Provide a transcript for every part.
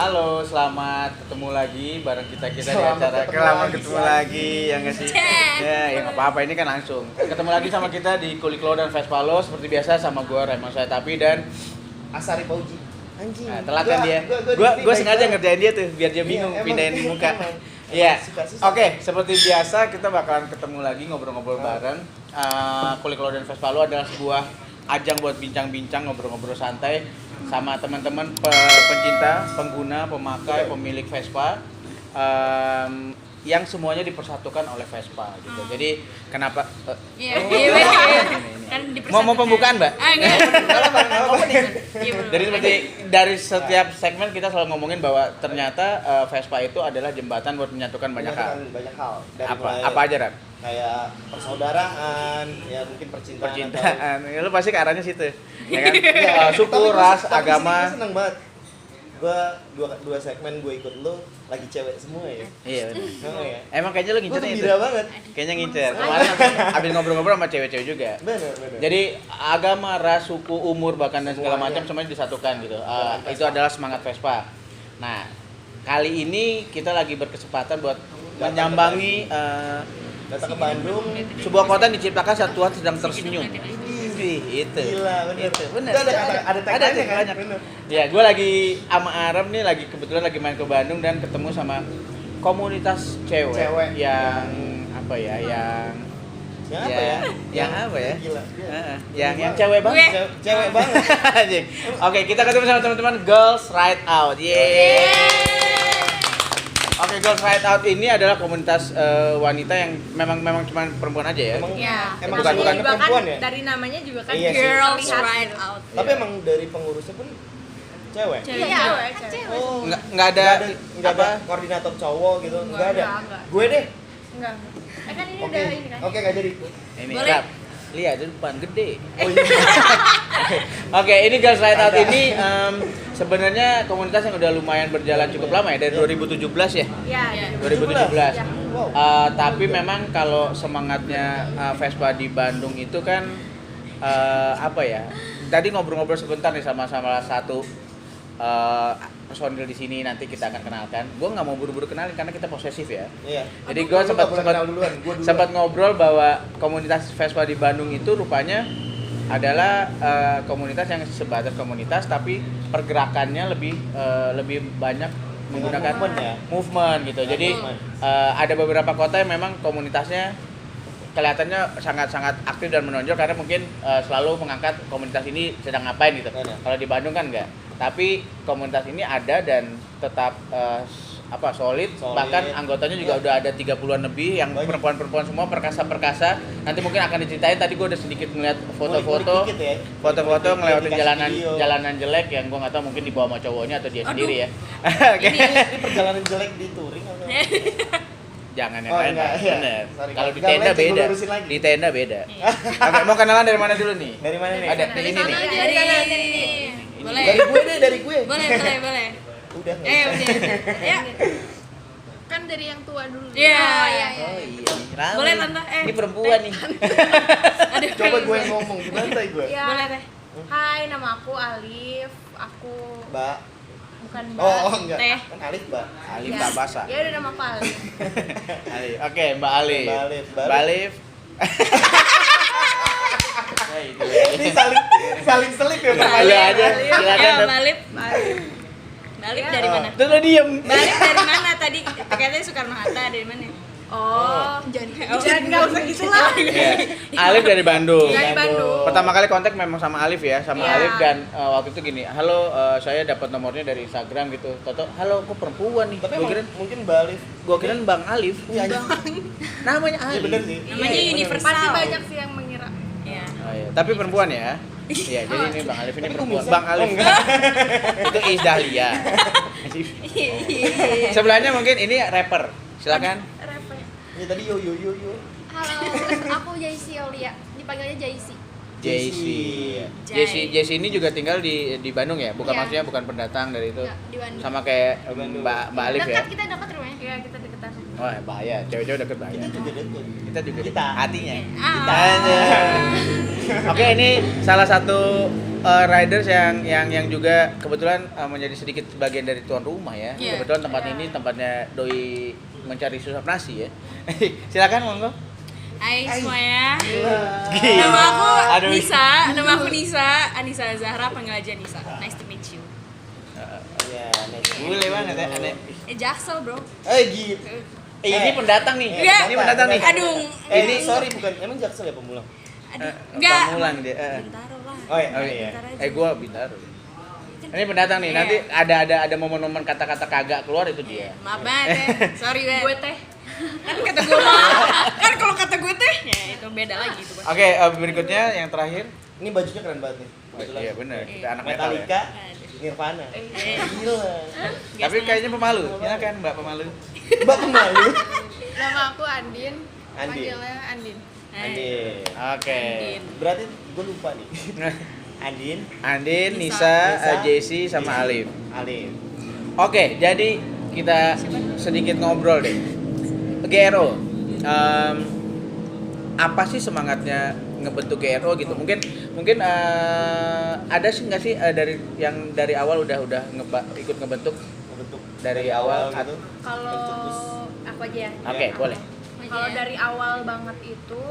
Halo, selamat ketemu lagi bareng kita di acara Selamat ketemu lagi yang nggak sih? Ya nggak apa-apa, ini kan langsung. Ketemu lagi sama kita di Kuliklo dan Vespalo seperti biasa sama gue Raymond Soetapi dan Asari Pauji. Anjing. nah, telat kan dia. Gua sengaja ngerjain dia tuh biar dia bingung pindahin muka. Iya. Oke, seperti biasa kita bakalan ketemu lagi ngobrol-ngobrol bareng. Kuliklo dan Vespalo adalah sebuah ajang buat bincang-bincang, ngobrol-ngobrol santai sama teman-teman pencinta, pengguna, pemakai, pemilik Vespa yang semuanya dipersatukan oleh Vespa gitu. Jadi kenapa Kan mau pembukaan, Mbak? Enggak. Jadi seperti dari setiap segmen kita selalu ngomongin bahwa ternyata Vespa itu adalah jembatan buat menyatukan banyak hal. Banyak hal. Dari Apa aja, Ran? kayak persaudaraan, ya mungkin percintaan. Ya, lu pasti ke arahnya situ. Ya kan? Suku, ras, agama. Gue seneng banget. Gue dua segmen gue ikut lu lagi cewek semua ya. Iya benar. Oh, ya. Emang kayaknya lu Gue ngincernya itu. gembira banget. Kayaknya ngincer. Kemarin abis ngobrol-ngobrol sama cewek-cewek juga. Bener. Jadi agama, ras, suku, umur bahkan dan segala macam semuanya disatukan gitu. Itu adalah semangat Vespa. Nah, kali ini kita lagi berkesempatan buat menyambangi datang ke Bandung. sebuah kota yang diciptakan saat Tuhan sedang tersenyum. Itu. Gila, bener. Itu, bener. Itu ada tagline-nya kan? banyak. Bener. Ya, gue lagi sama Aram nih kebetulan lagi main ke Bandung dan ketemu sama komunitas cewek. Yang apa ya? Yang apa ya? Yang apa ya? Gila. Yang cewek banget. Cewek banget. Anjing. Oke, kita ketemu sama teman-teman Girls Ride Out. Yeay. Oke, Girls Ride Out ini adalah komunitas wanita yang memang cuma perempuan aja ya. Emang bukan semuanya juga perempuan kan ya? dari namanya juga kan Iya sih. Girls Terlihat Ride gitu. Out. Tapi emang dari pengurusnya pun cewek. Iya, cewek. Oh, Nggak ada nggak ada koordinator cowok gitu, nggak ada. Enggak. Gue deh. Enggak. Kan ini Oke, udah ini kan. oke nggak jadi. Ini Boleh. Rap. Lihat di depan gede. Oh iya. Oke, ini Girls Ride Out ini sebenarnya komunitas yang udah lumayan berjalan cukup lama ya dari 2017 ya. Iya. 2017. Wow. Tapi memang kalau semangatnya Vespa di Bandung itu kan apa ya? Tadi ngobrol-ngobrol sebentar nih sama salah satu personil di sini, nanti kita akan kenalkan. Gue nggak mau buru-buru kenalin karena kita posesif ya. Iya. Jadi gue sempat ngobrol bahwa komunitas Vespa di Bandung itu rupanya adalah komunitas yang sebatas komunitas tapi pergerakannya lebih banyak menggunakan movement gitu. Jadi ada beberapa kota yang memang komunitasnya kelihatannya sangat-sangat aktif dan menonjol karena mungkin selalu mengangkat komunitas ini sedang ngapain gitu. Kalau di Bandung kan enggak. Tapi komunitas ini ada dan tetap solid. Bahkan anggotanya juga udah ada 30-an lebih yang perempuan-perempuan semua perkasa-perkasa. Nanti mungkin akan diceritain. Tadi gue udah sedikit ngeliat foto-foto ngelewatin jalanan jelek yang gue nggak tahu mungkin dibawa sama cowoknya atau dia sendiri ya. Ini perjalanan jelek di touring atau? Jangan yang lain. Iya. Bener. Sorry, Kalau di nggak tenda boleh, beda. gue lurusin lagi. Di tenda beda. Oke, mau kenalan dari mana dulu nih? Dari mana nih? Ada di ini nih. Dari Boleh. Dari gue. Boleh. Udah. Udah. Ya. Kan dari yang tua dulu. Iya. Oh iya. Rame. Boleh, Tante. Ini perempuan nih. Aduh. Coba gue yang ngomong di lantai gue. Iya. Boleh, Teh. Hai, nama aku Alif. Aku Mbak. bukan Mbak. Oh, enggak. Teh. Kan Alif, Mbak. Alif Ya. tak basah. Ya udah nama aku Alif. Alif. Oke, Mbak Alif. Mbak Alif. Mbak Alif. Ya, itu. Ini saling selip ya, Mbak. Lu aja. Ya, Silakan. Dep. Balip. Alif. Balip Ya. dari mana? Terus lo diem. Balip dari mana tadi? Katanya Soekarno Hatta dari mana? Jangan nggak usah gitu lah. Iya. Alif dari Bandung. Dari Bandung. Pertama kali kontak memang sama Alif ya, sama Iya. Alif dan waktu itu gini, halo saya dapat nomornya dari Instagram gitu. Toto, halo aku perempuan nih. Tapi Gua kira mungkin Mbak Alif. Bang Alif. Iya, Namanya Iya Alif. bener sih. Namanya Iya, bener. universal. Pasti banyak sih yang mengira. Iya. Oh, iya. Tapi perempuan ya. Iya, jadi ini Bang Alif ini Tapi perempuan. kumisan? Bang Alif. Itu Is Dahlia. Sebelahnya mungkin ini rapper. Silakan. Repet. Ya tadi yo. Halo, aku Jaisi Aulia. Dipanggilnya Jaisi. Jesse ini juga tinggal di Bandung ya? Bukan Iya. maksudnya bukan pendatang dari itu. Enggak, di Bandung. Sama kayak Bandung. Mbak Alif ya. Dekat kita dekat rumahnya. Iya, kita deketan. Wah, bahaya. Cewek-cewek deket bahaya. Kita juga deket. Kita juga Kita. hatinya. Ah. Oke, ini salah satu riders yang juga kebetulan menjadi sedikit bagian dari tuan rumah ya. Iya. Kebetulan tempat ini tempatnya doi mencari susah nasi ya. Silakan monggo. Hai semuanya. Gila. Nama aku Aduh. Nisa, Anissa Zahra, panggil aja Nisa. Nice to meet you. Ya, next. Boleh banget ya, aneh. Jaksel bro. Gitu. Ini pendatang nih. Iya. Ini pendatang nih. Aduh. Ini sorry bukan emang Jaksel ya pemulang. Aduh. Enggak. Pamulang dia. Bintaro lah. Oh iya. Bintaro aja. Gua Bintaro. Ini pendatang nih. Iya. Nanti ada momen-momen kata-kata kagak keluar itu dia. Maaf banget ya. Sorry banget. Gue teh. Kan kata gue kan kalau kata gue teh ya itu beda lagi itu. Oke, berikutnya yang terakhir. Ini bajunya keren banget nih. Oh, iya benar. Kita anak metal ya. Metallica, Nirvana. Gila. Tapi kayaknya pemalu. Silakan Mbak pemalu. Mbak pemalu. Nama aku Andin. Andin. Panggilnya Andin. Andin. Oke. Berarti gue lupa nih. Andin, Andin, Nisa, Nisa, Jesse sama Alif. Alif. Oke, jadi kita sedikit ngobrol deh. GRO, apa sih semangatnya ngebentuk GRO gitu? Mungkin ada sih nggak sih dari awal udah ikut ngebentuk Bentuk dari awal gitu. Kalau aku aja ya. Oke, boleh. Kalau dari awal banget itu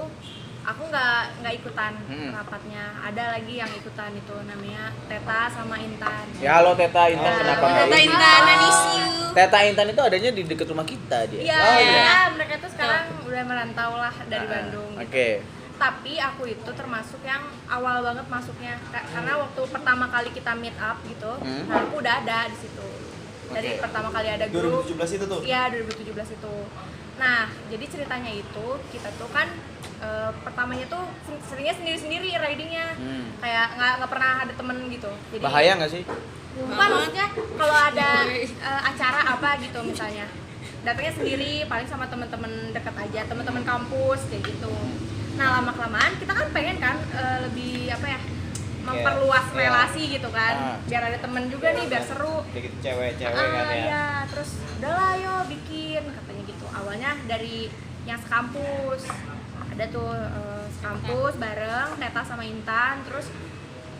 aku nggak ikutan rapatnya. Ada lagi yang ikutan itu namanya Teta sama Intan. Ya halo Teta Intan, Oh. kenapa nggak Teta ikut? Intan, I miss you. Teta Intan itu adanya di deket rumah kita dia. Iya, Oh, iya. mereka tuh sekarang udah merantau lah dari Bandung. Oke. Tapi aku itu termasuk yang awal banget masuknya karena waktu pertama kali kita meet up gitu, nah aku udah ada di situ. Dari Oke. pertama kali ada grup. 2017 itu tuh. Iya, 2017 itu. Nah, jadi ceritanya itu kita tuh kan pertamanya tuh seringnya sendiri-sendiri ridingnya. Kayak nggak pernah ada temen gitu. Jadi Bahaya nggak sih? bukan maksudnya kalau ada acara apa gitu misalnya datangnya sendiri paling sama teman-teman dekat aja, teman-teman kampus kayak gitu. Nah, lama-kelamaan kita kan pengen kan lebih apa ya, memperluas Iya. relasi gitu kan, Ah. biar ada temen juga nih, biar seru. Kayak gitu cewek-cewek kan ya. Iya, terus udahlah yo bikin katanya gitu. Awalnya dari yang sekampus, ada tuh sekampus bareng Teta sama Intan, terus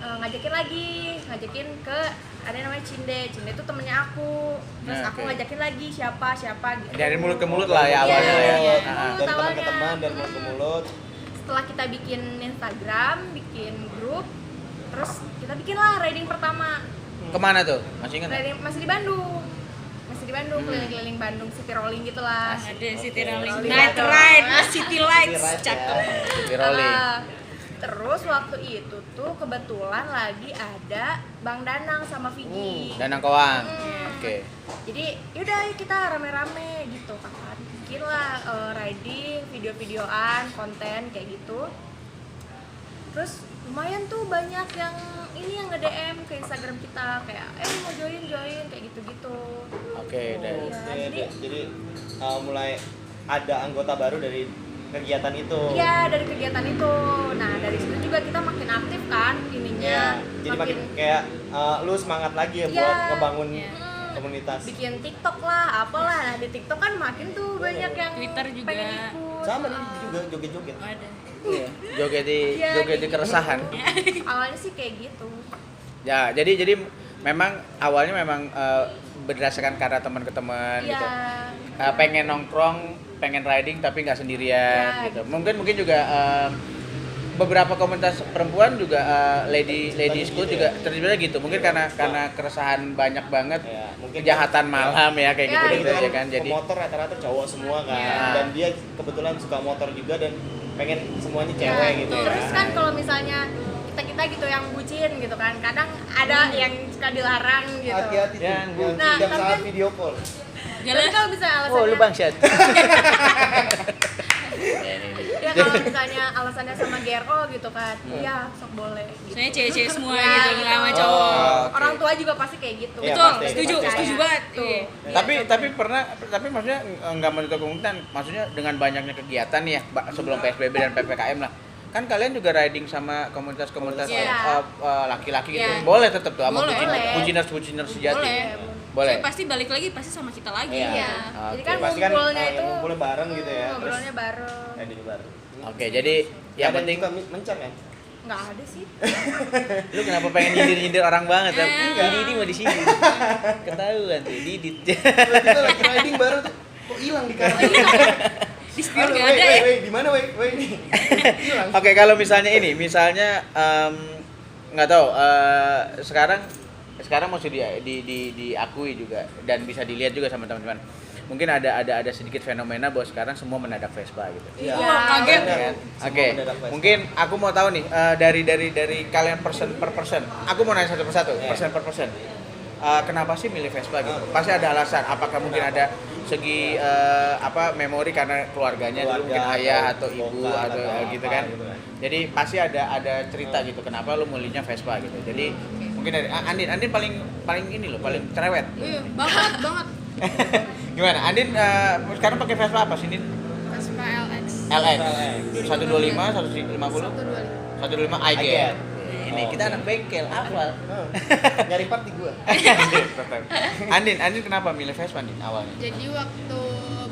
ngajakin ke ada namanya Cinde tuh temennya aku, terus Nah, aku oke. ngajakin lagi siapa gitu. Dari mulut ke mulut lah ya Iya, awalnya ya. iya. Ah, ah. Dari teman ke awalnya. teman, dari mulut ke mulut. Setelah kita bikin Instagram, bikin grup, terus kita bikinlah riding pertama. Kemana tuh? Masih ingat? nggak? Riding masih di Bandung, keliling-keliling Bandung, city rolling gitulah. Ada City Rolling. Rolling. Night Ride, City Lights, Ride, cakep. Di rolling. Terus waktu itu tuh kebetulan lagi ada Bang Danang sama Vigi. Danang Koang. Hmm. Oke. Jadi yaudah kita rame-rame gitu kan, bikin lah riding, video-videoan, konten kayak gitu. Terus lumayan tuh banyak yang ini yang nge-DM ke Instagram kita kayak mau join kayak gitu-gitu. Oke, dan Iya, Jadi mulai ada anggota baru dari kegiatan itu. Iya, dari kegiatan itu. Nah, dari situ juga kita makin aktif kan ininya. Iya. Jadi makin kayak lu semangat lagi ya Iya. buat ngebangun Iya. komunitas. bikin TikTok lah, apalah. Nah, di TikTok kan makin tuh banyak yang Twitter juga. pengen ikut. Sama nih juga joget-joget. Ada. joget di Iya, joget di gitu. keresahan. Awalnya sih kayak gitu. Ya, jadi memang awalnya memang berdasarkan karena teman ke teman Iya. gitu. Pengen nongkrong, pengen riding tapi nggak sendirian Ya, gitu. Mungkin juga beberapa komunitas perempuan juga lady school gitu juga ya. terjadi gitu. Mungkin karena keresahan banyak banget Ya, mungkin kejahatan malam ya kayak Ya, gitu Kita ya kan. Jadi pemotor rata-rata cowok semua kan. Iya. Dan dia kebetulan suka motor juga dan pengen semuanya Ya, cewek gitu ya. Terus kan kalau misalnya kita gitu yang bucin gitu kan, kadang ada yang suka dilarang gitu. Hati-hati tuh. Yang Yang Nah, tiap tapi saat kan- video call. Tapi kalau misalnya alasannya, oh lu bangsat. ya kalau misalnya alasannya sama GRO gitu kan, ya sok boleh. Gitu. Soalnya cewek-cewek semua Ya, gitu, nggak sama cowok. Oh, oke. Orang tua juga pasti kayak gitu. Iya, Betul, pasti, setuju pasti. banget. Tuh. Iya. tapi maksudnya nggak menutup kemungkinan, maksudnya dengan banyaknya kegiatan nih ya sebelum PSBB dan PPKM lah, kan kalian juga riding sama komunitas-komunitas Iya. laki-laki gitu, Iya. boleh tetap tuh sama Boleh. buciners sejati. Boleh. Boleh. Soalnya pasti balik lagi pasti sama kita lagi. Iya. Iya. Jadi Oke, kan Pasti kan ngumpulnya itu ngumpulnya bareng gitu ya. Terus ngobrolnya bareng. riding bareng. Oke, jadi yang Ada penting juga mencar kan? Nggak ada sih. Lu kenapa pengen nyindir orang banget? Ini mau di sini. Ketahuan tuh, Didit. Kita lagi riding baru tuh, kok hilang di kartu? Di spion Halo, nggak ada ya. Wey, di mana wey? Hilang. Oke, kalau misalnya nggak tahu sekarang mesti diakui juga dan bisa dilihat juga sama teman-teman. Mungkin ada sedikit fenomena bahwa sekarang semua mendadak Vespa gitu. Iya. Wah, kaget. Kan? Semua Oke, mendadak Vespa. mungkin aku mau tahu nih dari kalian person per person. Aku mau nanya satu persatu, person per person. Kenapa sih milih Vespa gitu? Pasti ada alasan. Apakah mungkin ada segi memori karena keluarganya dulu mungkin ayah atau ibu bokap, atau atau gitu apa kan. gitu kan. Jadi pasti ada cerita gitu kenapa lu milihnya Vespa gitu. Jadi mungkin dari Andin paling ini loh, paling cerewet. Iya, banget. Gimana? Andin sekarang pakai Vespa apa sih, Din? Vespa LX. LX. 125, 150, 125. 125 I I get. get. Ini kita anak bengkel, hafal. Nyari part di gua. Andin kenapa milih Vespa Andin awalnya? Jadi waktu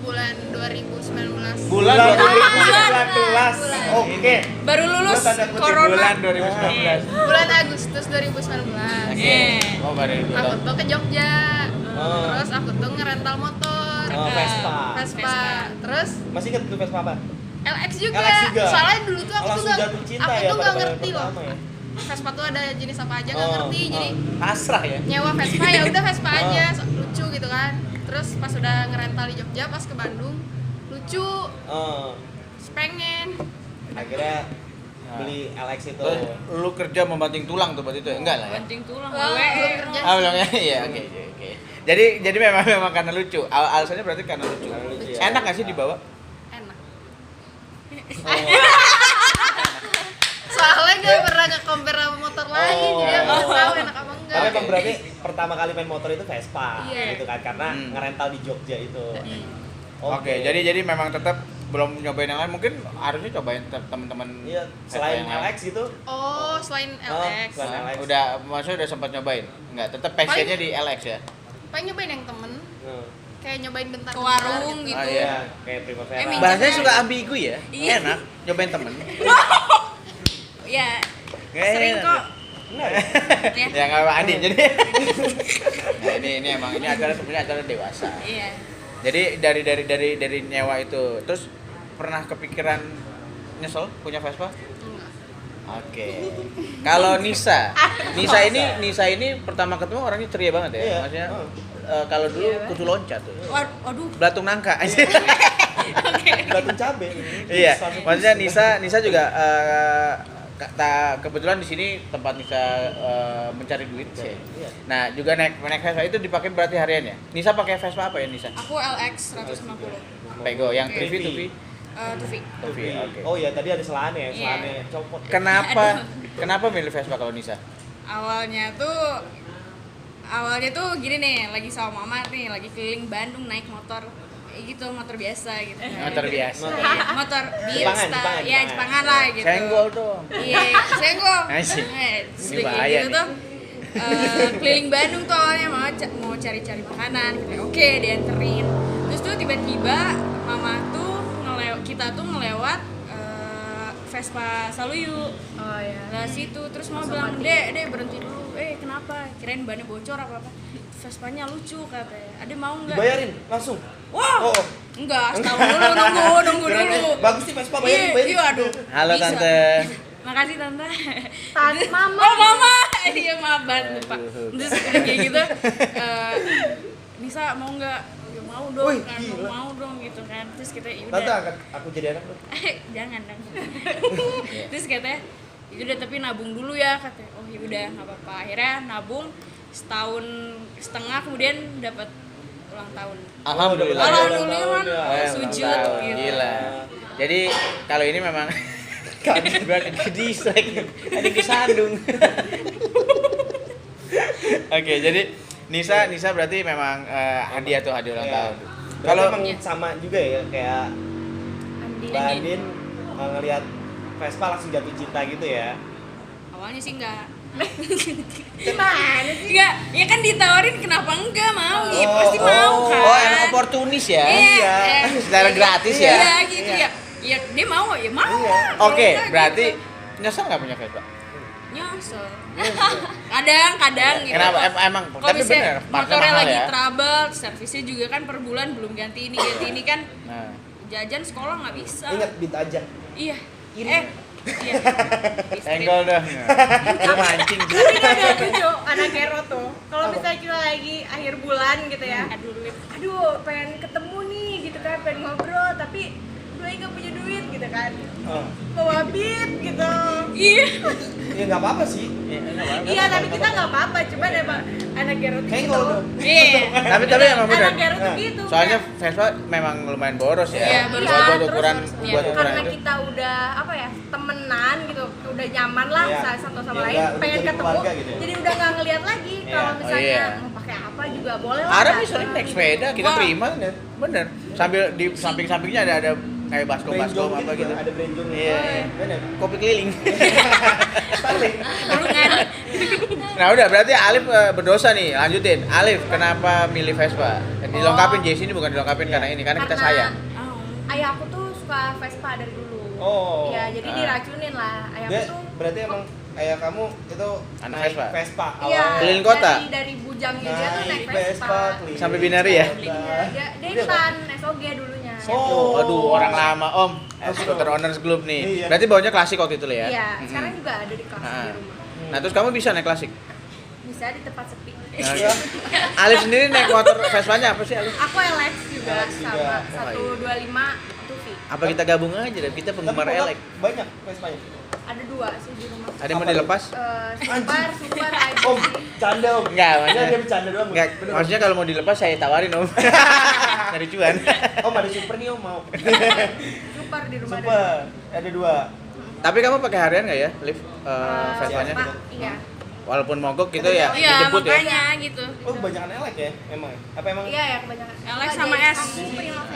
bulan 2019. Bulan 2019. Oke. Baru lulus Gua tanda kutip corona. Bulan 2019. Bulan Agustus 2019. Oke. Oh, baru itu. Aku tuh ke Jogja. Oh. Terus aku tuh ngerental motor. Oh, Vespa. Vespa. Terus Masih ingat tuh Vespa apa? LX juga. LX juga. Soalnya dulu tuh aku tuh Langsung jatuh cinta aku ya tuh pada nggak baru ngerti loh. pertama ya? Vespa tuh ada jenis apa aja nggak Oh, ngerti. Jadi Pasrah ya. nyewa Vespa ya udah Vespa aja lucu gitu kan. Terus pas udah ngerental di Jogja pas ke Bandung lucu. Oh. Terus pengen. Akhirnya beli LX itu. Terus lu kerja membanting tulang tuh buat itu ya? Enggak lah ya. Banting tulang. Belum kerja. Ah, belum ya? Iya, oke. Jadi memang karena lucu. Alasannya berarti karena lucu. Karena lucu, ya. Enak nggak sih dibawa? Enak. Oh. Soalnya gak pernah nge-compare sama motor lain, jadi aku nggak tahu enak apa enggak. Tapi emang berarti pertama kali main motor itu Vespa Iya. gitu kan karena ngerental di Jogja itu. Oke, jadi memang tetap belum nyobain yang lain. Mungkin harusnya cobain teman-teman. Iya, Vespa selain yang lain. LX gitu. Oh, selain LX. selain LX. Maksudnya udah sempat nyobain? Enggak, tetap passionnya di LX ya? Pengen nyobain yang temen, kayak nyobain bentar Ke warung gitu. Ah, Iya, kayak Primavera. Minjem Bahasanya ya. suka ambigu ya? Iya. Enak, nyobain temen. Iya. Nggak Sering enak. kok. Benar. Ya. Ya nggak apa Andin, jadi nah, ini emang ini acara sebenarnya acara dewasa. Iya. Jadi dari nyewa itu, terus pernah kepikiran nyesel punya Vespa? Enggak. Oke. Kalau Nisa ini pertama ketemu orangnya ceria banget ya. Iya. Maksudnya kalau dulu kudu loncat tuh. Waduh. Belatung nangka. Batu cabe. Iya. Maksudnya Nisa juga kebetulan di sini tempat Nisa mencari duit sih. Iya. Nah, juga naik Vespa itu dipakai berarti harian ya. Nisa pakai Vespa apa ya Nisa? Aku LX 150. Pego yang Trivi. Tuvi. Tufi. Tuvi. Oke. Oh iya, tadi ada selane ya, Iya. selane copot. Kenapa milih Vespa kalau Nisa? Awalnya tuh gini nih, lagi sama mama nih, lagi keliling Bandung naik motor. Gitu, motor biasa gitu. Motor biasa. Iya, motor Jepangan. ya Jepangan lah gitu. Senggol dong. Iya, senggol. Asik. Terus Ini udah kayak bahaya gitu nih. tuh. Keliling Bandung tuh awalnya mau cari-cari makanan gitu. Oke, dianterin. Terus tuh tiba-tiba mama tuh kita tuh ngelewat Vespa Saluyu. Oh ya. Nah situ terus mau bilang, Dek berhenti dulu. Kenapa? Kirain bannya bocor apa? Vespanya lucu katanya. Ade mau nggak? Dibayarin langsung. Wah. Oh. Enggak, setahun dulu nunggu dulu. Bagus nih Vespa, bayarin. Iya, aduh. Halo Bisa. Tante. Makasih Tante. Mama. Oh mama, iya maaf banget lupa. Aduh. Terus udah kayak gitu, Nisa mau nggak? Ya mau dong, Wih, kan gila. mau dong gitu kan. Terus kita Tante yaudah, angkat aku jadi anak lu. jangan dong. Terus katanya, yaudah tapi nabung dulu ya katanya. Oh yaudah nggak apa-apa. Akhirnya nabung setahun setengah kemudian dapat ulang tahun. Alhamdulillah. Alhamdulillah. Sujud Ulang tahun, gitu. Gila. Jadi kalau ini memang ke dislike, ada kesandung. Oke, jadi Nisa berarti memang hadiah ulang Iya. tahun. Kalau Kalau emang sama juga ya kayak Mbak Andin ngelihat Vespa langsung jatuh cinta gitu ya. Awalnya sih enggak. Gimana sih? Enggak, ya kan ditawarin kenapa enggak mau? Ya Oh, pasti mau kan. oh, emang oportunis ya. Iya. Secara gratis ya. Iya gitu ya. Ya dia mau, ya mau. Iya. Kalau Oke, enggak berarti gitu. Nyesel nggak punya Vespa? Nyesel. Kadang gitu. Kenapa? Emang Kalau tapi misalnya bener, partnya motornya mahal lagi ya. trouble, servisnya juga kan per bulan belum ganti ini kan Nah, jajan sekolah nggak bisa. Ingat bit aja. Iya. Iri. Iya. senggol dah. Lu mancing sih. Tapi ini ada lucu anak Gero tuh. Kalau misalnya kita lagi akhir bulan gitu ya. Aduh, pengen ketemu nih gitu kan, pengen ngobrol tapi gue nggak punya duit gitu kan. Oh. Bawa beat gitu. Iya. Ya nggak apa-apa sih. Iya, tapi kita nggak apa-apa, cuman emang anak Gero tuh gitu. Senggol dong. Iya. Tapi emang bener. Anak Gero tuh gitu. Soalnya kayak- Vespa memang lumayan boros ya. Iya, boros. Buat Terus ukuran Iya. buat ukuran karena itu. kita udah apa ya, temenan gitu, udah nyaman lah Iya. satu sama Ya lain, udah pengen jadi ketemu, keluarga gitu ya. jadi udah nggak ngeliat lagi Iya. kalau Oh, misalnya iya. mau pakai apa juga boleh lah. Ada datang. nih sering naik sepeda, kita Wah. terima bener. Sambil di samping-sampingnya ada kayak baskom apa gitu. Ada brandong. Iya. Benar. Kopi keliling. Starling. Kurungan. Nah udah berarti Alif berdosa nih, lanjutin. Alif kenapa milih Vespa? Dilengkapin JC ini bukan dilengkapin karena ini, karena kita sayang. Oh. Ayah aku tuh suka Vespa dari dulu. Oh. Iya, jadi Ah. diracunin lah. Ayahku Dia tuh berarti emang ayah kamu itu Anak naik Vespa? Vespa iya, awalnya. Keliling kota? dari bujangnya dia tuh naik Vespa. keliling Sampai binari ya? kota. Iya, dia ikutan SOG dulunya. Oh. Aduh, orang lama Om. Scooter Owners Club nih. Iya. Berarti bawanya klasik waktu itu lo ya? Iya, Mm-mm. sekarang juga ada di kelas Ah. di rumah. Nah terus kamu bisa naik klasik? Bisa di tempat sepi. Nah, Alif sendiri naik motor Vespanya apa sih Alif? Aku LX juga LX juga. sama 125 Tufi. Apa kita gabung aja deh, kita penggemar Tapi elek. banyak Vespanya. Ada 2 sih di rumah. Ada yang mau Apa? dilepas? Super aja Om, sih. canda Om. Enggak, Dia maksudnya dia bercanda doang. enggak, Bener. maksudnya kalau mau dilepas saya tawarin Om. Cari cuan. Om ada super nih Om mau. Super di rumah Super. Ada 2. Tapi kamu pakai harian nggak ya, Liv? Vespanya? Vespa, iya. Walaupun mogok gitu ya, Iya, dijemput ya? makanya gitu. Oh, kebanyakan elek ya emang. Apa emang? Iya ya kebanyakan. LX sama S.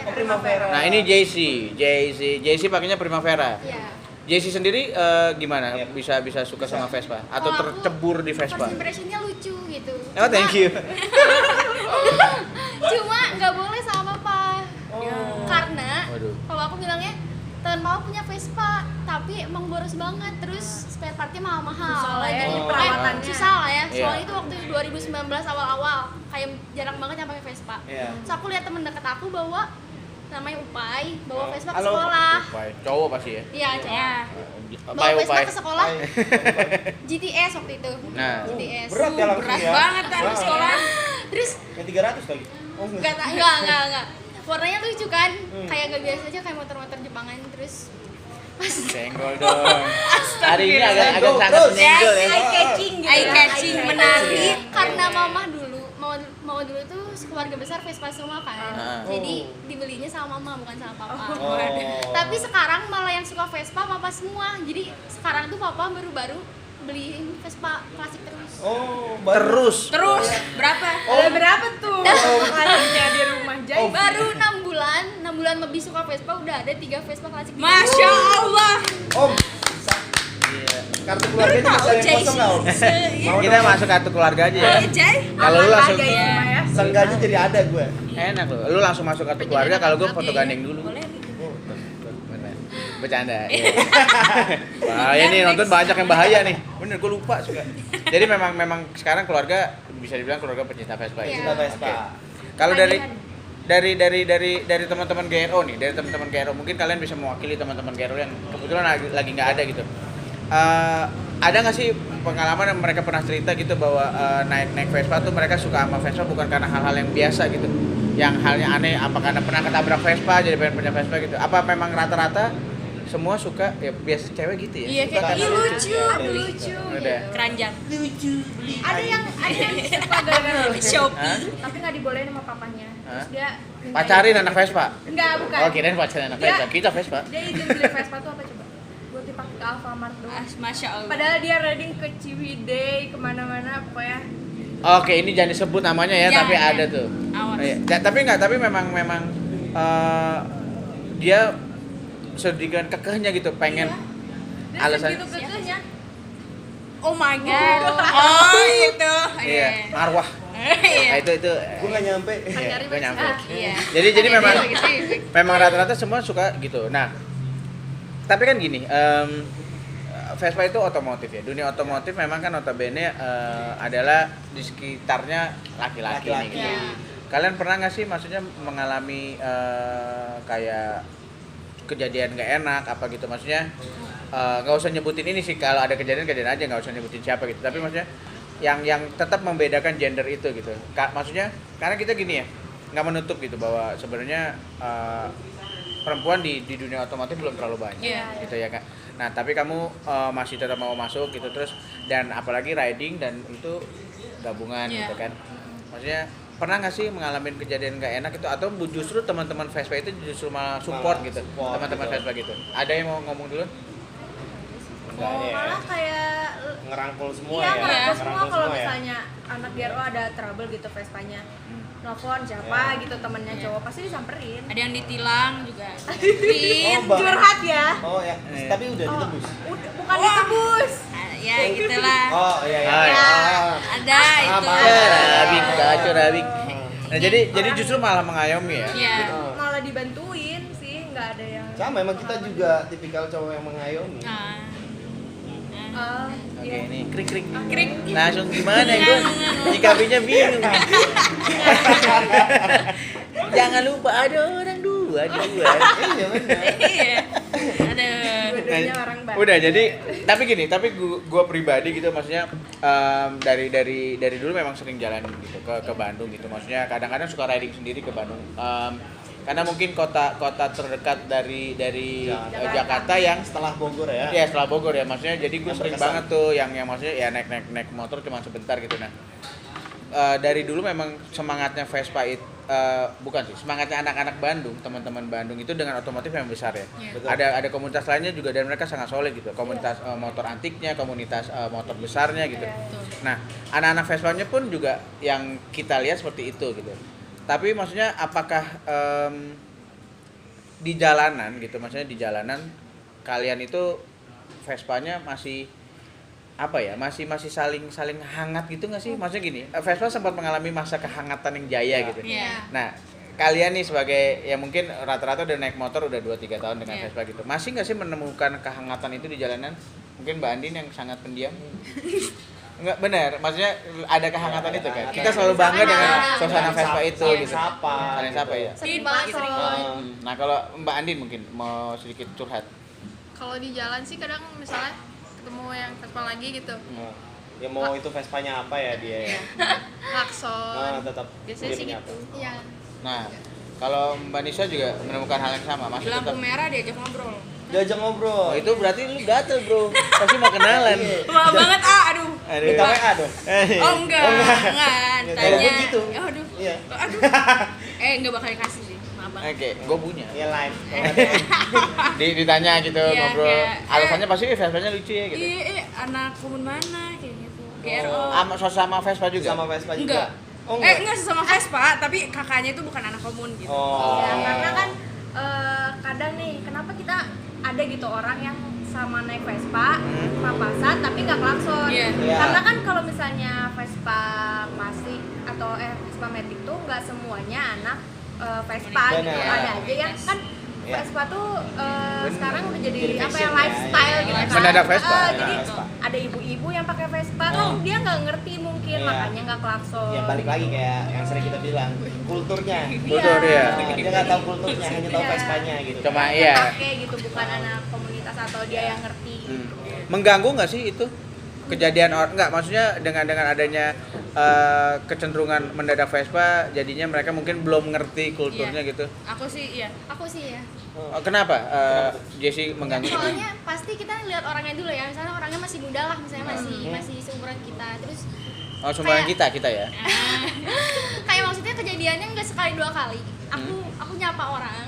Oh, Primavera. Nah ini JC pakainya Primavera. Iya. JC sendiri gimana? Iya. Bisa suka sama Vespa? Atau Kalau aku, tercebur di Vespa? First impressionnya lucu gitu. Oh thank you. Cuma nggak boleh sama papa. Oh. Karena Waduh. kalau aku bilangnya teman papa punya Vespa, tapi emang boros banget. Terus spare partnya mahal-mahal. Susah lah ya, Jadi ini perawatannya. susah lah ya. Iya. Soalnya itu waktu 2019 awal-awal kayak jarang banget yang pakai Vespa. Iya. So aku lihat temen deket aku bawa namanya Upai, bawa Oh. Vespa ke Halo. sekolah. Upai. Cowok pasti ya? Iya, cowok. Ya. Upai, Bawa Vespa upai. ke sekolah. Hai. GTS waktu itu. Nah. GTS. Berat ya langsung Berat ya. banget kan di sekolah. Terus Yang 300 kali. Oh, enggak. Warnanya lucu kan? Hmm. Kayak gak biasa aja kayak motor-motor Jepangan terus pas Senggol dong. Hari ini agak Senggol, sangat terus. menyenggol ya. Eye catching gitu. Eye ya. catching, Eye menarik. karena mama dulu mau dulu tuh keluarga besar Vespa semua kan. Ah. Jadi dibelinya sama mama bukan sama papa. Oh. Tapi sekarang malah yang suka Vespa papa semua. Jadi sekarang tuh papa baru-baru beliin Vespa klasik terus. Oh, baru. Terus berapa? Ada berapa tuh klasiknya di rumah Jai? Oh. Baru 6 bulan lebih suka Vespa udah ada 3 Vespa klasik. gitu. Masya Allah. Om. Bisa. Iya. Kartu keluarganya masih ada yang kosong nggak Om? Mau Kita dong. masuk kartu keluarga aja ya. Jai. Kalau lu langsung Jai semua ya. Seenggaknya jadi ada gue. enak loh. Lu langsung masuk kartu keluarga, kalau gue foto gandeng dulu. Boleh. Bener. Bercanda. Iya. Bahaya nih, nonton banyak yang bahaya nih. Bener, gue lupa suka. Jadi memang sekarang keluarga bisa dibilang keluarga pencinta Vespa ya. Iya. Kita Vespa. Oke. Kalau dari teman-teman GRO nih, dari teman-teman GRO, mungkin kalian bisa mewakili teman-teman GRO yang kebetulan lagi nggak ada gitu. Ada nggak sih pengalaman yang mereka pernah cerita gitu bahwa naik Vespa tuh mereka suka sama Vespa bukan karena hal-hal yang biasa gitu, yang halnya aneh, apa karena pernah ketabrak Vespa jadi pengen punya Vespa gitu? Apa memang rata-rata semua suka ya biasa cewek gitu ya? Iya, Suka kayak karena ih, lucu. Aduh lucu. Udah. Keranjang. Ada yang suka gara-gara lucu. Shopee. Hah? Tapi nggak dibolehin sama papanya. Terus Hah? dia minta Pacarin izin. anak Vespa? Enggak, bukan. Oh kirain pacarin anak Dia- Vespa, kita Vespa. Dia izin beli Vespa tuh apa coba? Buat dipakai ke Alfamart doang. Masya Allah. Padahal dia riding ke Ciwidey kemana-mana pokoknya. Oke, ini jangan disebut namanya ya, Jangan. tapi ada tuh. Awas. Iya. Tapi memang dia sedikit kekehnya gitu, pengen Dia alasan. segitu kekehnya. Oh my god. Oh itu. Iya, marwah. Nah, Iya. itu. Gue nggak nyampe. Iya, gue nyampe. Iya. Jadi memang Gitu. memang rata-rata semua suka gitu. Nah, tapi kan gini, Vespa itu otomotif ya. Dunia otomotif memang kan notabene adalah di sekitarnya laki-laki nih gitu. Iya. Kalian pernah nggak sih maksudnya mengalami kayak kejadian nggak enak apa gitu, maksudnya nggak usah nyebutin ini sih, kalau ada kejadian aja, nggak usah nyebutin siapa gitu, tapi maksudnya yang tetap membedakan gender itu gitu. Maksudnya karena kita gini ya, nggak menutup gitu bahwa sebenarnya perempuan di dunia otomotif belum terlalu banyak gitu ya Kak. Nah tapi kamu masih tetap mau masuk gitu, terus dan apalagi riding dan itu gabungan gitu kan, maksudnya pernah nggak sih mengalami kejadian nggak enak itu, atau justru teman-teman Vespa itu justru malah support gitu, teman-teman Vespa gitu? Ada yang mau ngomong dulu? Malah kayak ngerangkul semua iya, ya. ngerangkul semua kalau ya. misalnya anak GRO ada trouble gitu Vespanya. Nelfon siapa gitu temennya cowok pasti disamperin. Ada yang ditilang juga. Curhat ya. Oh ya, tapi udah ditebus. Bukan ditebus. Ya gitulah. Oh iya ya. Ada itu. Rabik, kacau rabik. Nah jadi justru malah mengayomi ya. Iya. Malah dibantuin sih, nggak ada yang. Sama, emang kita juga tipikal cowok yang mengayomi. Oke, ini krik. Krik. Langsung gimana gue? Nyikapinya bingung. Jangan lupa ada orang dua. Iya benar. Iya. Ada. Bedanya orang baik. Udah jadi tapi gue pribadi gitu, maksudnya dari dulu memang sering jalan gitu ke Bandung gitu, maksudnya kadang-kadang suka riding sendiri ke Bandung. Karena mungkin kota terdekat dari Jakarta yang Setelah Bogor ya. ya setelah Bogor ya, maksudnya jadi gue Yang sering berkesan. banget tuh yang maksudnya ya naik motor cuma sebentar gitu. Nah dari dulu memang semangatnya Vespa itu bukan sih, semangatnya anak-anak Bandung, teman-teman Bandung itu dengan otomotif yang besar ya. Betul. Ada komunitas lainnya juga dan mereka sangat solid gitu, komunitas motor antiknya, komunitas motor besarnya gitu. Nah anak-anak Vespanya pun juga yang kita lihat seperti itu gitu. Tapi maksudnya apakah di jalanan gitu, maksudnya di jalanan kalian itu Vespanya masih apa ya, masih saling hangat gitu nggak sih? Maksudnya gini, Vespa sempat mengalami masa kehangatan yang jaya gitu. Iya. Nah kalian nih sebagai ya mungkin rata-rata udah naik motor udah 2-3 tahun dengan Vespa gitu, masih nggak sih menemukan kehangatan itu di jalanan? Mungkin Mbak Andin yang sangat pendiam. Enggak benar, maksudnya ada kehangatan itu kan. Kita selalu bangga dengan suasana Vespa itu gitu. Saling sapa ya. Sering banget soalnya. Nah, kalau Mbak Andin mungkin mau sedikit curhat. Kalau di jalan sih kadang misalnya ketemu yang Vespa lagi gitu, Ya mau itu Vespanya apa ya dia ya. klakson. Tetap Biasanya dia sih punya gitu. apa. Iya. Nah, kalau Mbak Nisa juga menemukan hal yang sama, Di masih lampu tetap. merah diajak ngobrol. Diajak ngobrol. Oh, itu berarti lu gatel, Bro. Pasti mau kenalan. Wah banget aduh. Minta WA dong. Oh enggak. Kalau Tanya. gue gitu. Ya aduh. Iya. Aduh. Enggak bakal dikasih sih. Maaf banget. Oke, gue punya. Iya live. Ditanya gitu Iya, ngobrol. kayak, Alasannya pasti Vespanya lucu ya gitu. Iya, anak komun mana kayak gitu. GRO. Sama Vespa juga. Sama Vespa juga. Enggak. Oh enggak. Enggak sesama Vespa, tapi kakaknya itu bukan anak komun gitu. Oh. Ya, karena kan kadang nih kenapa kita ada gitu orang yang sama naik Vespa papasan tapi nggak klakson. Iya. Iya. Karena kan kalau misalnya Vespa Classic atau Vespa Matic tuh nggak semuanya anak Vespa gitu. Benar. Ada aja yang kan Iya. Vespa tuh sekarang udah jadi Jadi apa ya fashion ya. lifestyle Iya, gitu kan. mendadak Vespa. Jadi Vespa. ada ibu-ibu yang pakai Vespa kan dia nggak ngerti mungkin Iya. makanya nggak klakson. Ya balik lagi kayak yang sering kita bilang, kulturnya. Kultur ya. Dia nggak tahu kulturnya, hanya tahu Iya. Vespanya gitu. Cuma Yang iya. pakai gitu bukan anak komunitas atau dia yang ngerti. Mengganggu nggak sih itu kejadian nggak, maksudnya dengan adanya kecenderungan mendadak Vespa jadinya mereka mungkin belum ngerti kulturnya gitu. Aku sih iya. Aku sih ya. Kenapa Jessie mengganggu itu? Soalnya pasti kita lihat orangnya dulu ya. Misalnya orangnya masih muda lah, misalnya masih seumuran kita. Terus Oh, semuanya kita ya. kayak maksudnya kejadiannya nggak sekali dua kali. Aku nyapa orang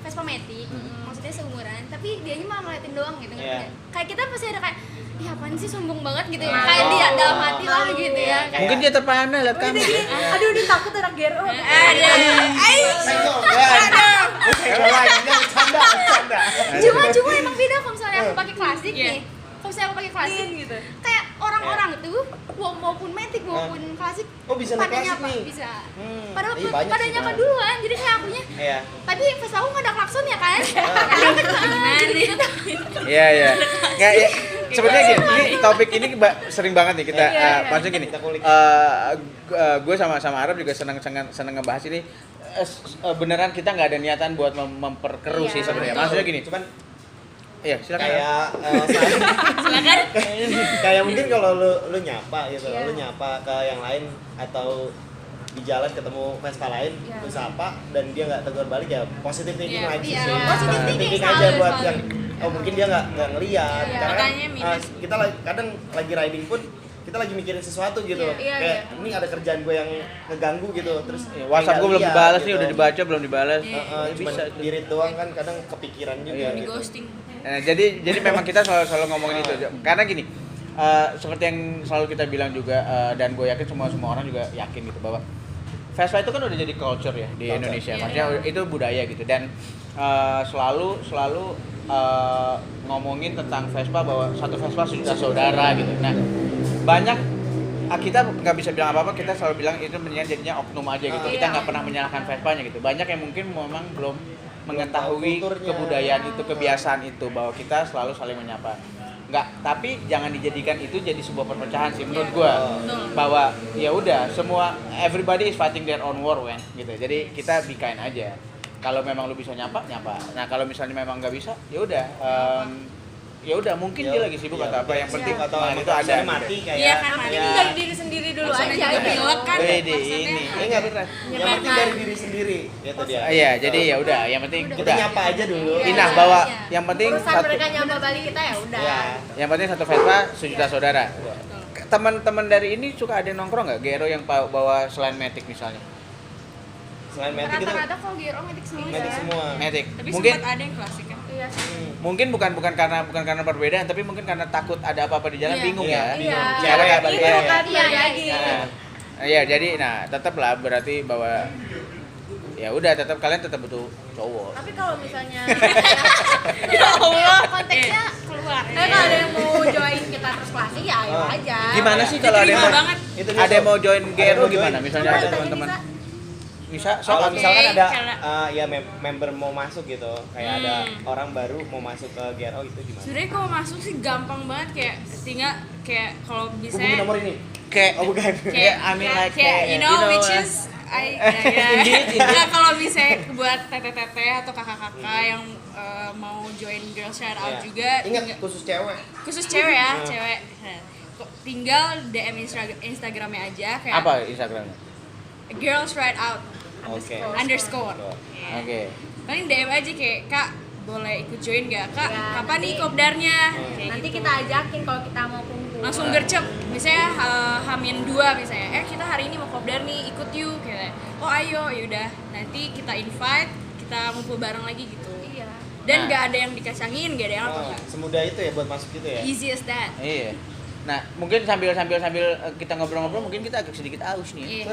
Vespa Matic, maksudnya seumuran, tapi dianya malah ngeliatin doang gitu. ngerti Iya. nggak? Kayak kita pasti ada kayak, ih apaan sih sombong banget gitu ya. Kayak dia dalam hati lah gitu ya. Kayak- Mungkin dia terpana lihat kamu. Aduh, dia takut anak GRO. Ada. Bercanda. Cuma emang beda kalau misalnya aku pakai klasik Iya. nih. Kalau misalnya aku pakai klasik gitu. kayak orang-orang itu maupun Matic maupun klasik Oh, bisa naik pada klasik nyapa, nih? bisa. Hmm. Padahal Iya, banyak pada sih, nyapa benar. duluan, jadi kayak akunya. Iya. Tapi Vespa aku nggak ada klakson ya kan? Iya. Nggak ya. sebenarnya gini, ini topik ini sering banget nih kita maksudnya gini. Kita kulik. Gue sama Arab juga seneng ngebahas ini. Beneran kita nggak ada niatan buat memperkeruh sih sebenarnya. Maksudnya gini, Cuman iya silakan. kayak Silakan. kayak mungkin kalau lu nyapa gitu, lu nyapa ke yang lain atau di jalan ketemu Vespa lain, lu sapa dan dia nggak tegur balik ya positive thinking Iya, lagi iya. sih. Positive thinking aja selalu, buat selalu. yang mungkin dia nggak ngeliat. Iya. Karena Makanya minus. kita kadang lagi riding pun kita lagi mikirin sesuatu gitu. Iya, Kayak ini ada kerjaan gue yang ngeganggu gitu. Terus WhatsApp gue belum lihat dibalas nih, gitu. udah dibaca belum dibalas. Cuma Bisa. dirit doang kan kadang kepikiran juga Iya. Di gitu. ghosting. Jadi memang kita selalu ngomongin itu karena gini, seperti yang selalu kita bilang juga dan gue yakin semua orang juga yakin gitu bahwa Vespa itu kan udah jadi culture ya di Indonesia, maksudnya itu budaya gitu dan selalu ngomongin tentang Vespa bahwa satu Vespa sudah saudara gitu. Nah banyak kita nggak bisa bilang apa-apa, kita selalu bilang itu jadinya oknum aja gitu. Kita nggak pernah menyalahkan Vespanya gitu. Banyak yang mungkin memang belum mengetahui kulturnya. kebudayaan itu, kebiasaan itu bahwa kita selalu saling menyapa. Nggak, tapi jangan dijadikan itu jadi sebuah perpecahan sih menurut gua. Bahwa ya udah semua everybody is fighting their own war when gitu. Jadi kita be kind aja. Kalau memang lu bisa nyapa. Nah, kalau misalnya memang nggak bisa, ya udah ya udah mungkin dia lagi sibuk atau apa, yang penting atau itu ada ada mati kayak Iya kan, Yang penting ya. dari diri sendiri dulu Maksudnya aja juga gitu. pilek kan. Wede, maksudnya. ini. Ingat, yang penting dari diri sendiri gitu dia. Iya, jadi ya udah, yang penting kita udah. nyapa aja dulu. Inah Iya, bahwa iya. yang penting Urusan satu, mereka nyapa balik kita ya udah. Iya. yang penting satu Vespa sejuta saudara. Teman-teman dari ini suka ada yang nongkrong nggak? Gero yang bawa selain Matic misalnya. Selain Matic itu Rata-rata kalau Giro Matic semua. Matic semua. Matic. Tapi Mungkin sempat ada yang klasik kan. Iya sih. mungkin bukan karena perbedaan, tapi mungkin karena takut ada apa-apa di jalan Iya. bingung Iya, ya. Iya. Cara nggak balik. Itu Iya. kan Iya, lagi. iya. Iya, jadi tetaplah berarti bahwa ya udah kalian tetap butuh cowok. Tapi kalau misalnya Ya Allah. Konteksnya keluar. kalau ada yang mau join kita terus klasik ya ayo aja. Gimana sih kalau ada yang Terima mau banget. Itu dia, ada yang Sob. mau join Ada Gero yang mau gimana? join. Misalnya Coba ada tanya teman-teman. bisa. Bisa, Kalau soal misalkan ada karena- ya member mau masuk gitu, kayak ada orang baru mau masuk ke GRO itu gimana? Sebenarnya kalau masuk sih gampang banget, kayak tinggal kayak kalau bisa Hubungi nomor ini. kayak Oh bukan. kayak I mean like kayak you know which is Indeed. Nah, kalau bisa buat tete-tete atau kakak-kakak yang mau join Girl Shout Out Iya. juga Ingat tinggal- khusus cewek. khusus cewek ya, cewek. Nah, tinggal DM Instagramnya aja kayak apa Instagramnya? Girls Ride Out Oke. underscore. Oke. Yeah. Paling DM aja kayak, Kak boleh ikut join gak? Kak, Ya, kapan nih nanti- kopdarnya? Kayak Nanti gitu. kita ajakin kalau kita mau kumpul. Langsung gercep, misalnya Hamin 2 misalnya, kita hari ini mau kopdar nih, ikut yuk, kayak oh ayo, yaudah nanti kita invite, kita ngumpul bareng lagi gitu. Iya. Dan Nah. gak ada yang dikacangin, gak ada yang apa, Oh, semudah itu ya buat masuk gitu ya. easy as that. Iya. Nah, mungkin sambil kita ngobrol-ngobrol mungkin kita agak sedikit aus nih. Iya.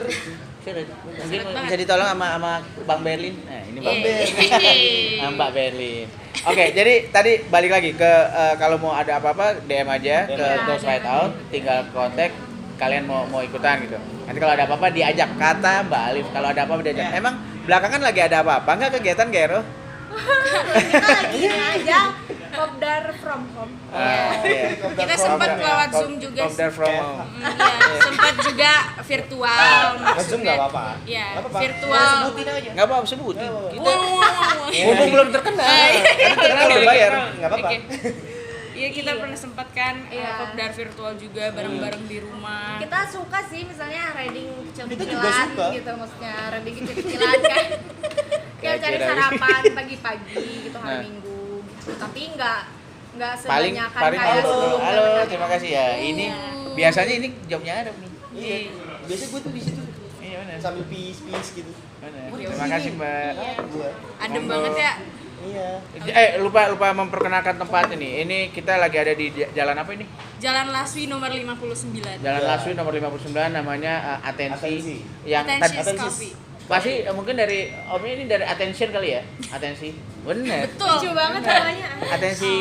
Serius. Mungkin Seret banget. bisa ditolong sama Bang Berlin. Nah, ini Bang Iya. Berlin. Mbak Berlin. Oke, jadi tadi balik lagi ke kalau mau ada apa-apa DM aja ke Iya, Ghost Ride Out, tinggal kontak kalian mau ikutan gitu. Nanti kalau ada apa-apa diajak, kata Mbak Alif kalau ada apa-apa diajak. Emang belakangan lagi ada apa-apa? Enggak kegiatan Gero? Kita lagi ini aja kopdar from home. Iya. Kita sempat lewat Zoom juga Kopdar from home. Iya, sempat juga virtual Zoom nggak apa-apa. Iya, Nggak apa-apa. virtual. Sebutin aja. Enggak apa-apa sebutin. Kita Wow, wow, wow. mumpung belum terkenal. Nanti terkenal Kalau udah bayar. nggak apa-apa. Oke. Iya, kita pernah sempat kan Iya. kopdar virtual juga bareng-bareng di rumah. Kita suka sih misalnya riding Kita juga kecil-kecilan suka. gitu, maksudnya riding kecil-kecilan kan. Kayak cari Kira-kira. sarapan pagi-pagi gitu hari Nah. Minggu gitu. Tapi nggak paling sebanyak paling kayak halo, sebelum halo, kita- terima kasih ya. Ini biasanya ini jobnya Arab nih. Iya. Biasanya gue tuh di situ Iya benar. sambil pis gitu. Benar. Terima kasih Mbak. Gua. Adem Monggo. banget ya. Iya. Lupa memperkenalkan tempat ini. Ini kita lagi ada di jalan apa ini? Jalan Laswi nomor 59. Jalan Ya. Laswi nomor 59 namanya Atensi. Atensi. Yang Attention Attention. Coffee. pasti mungkin dari Om ini dari Attention kali ya? Atensi. Benar. Betul. Lucu banget namanya.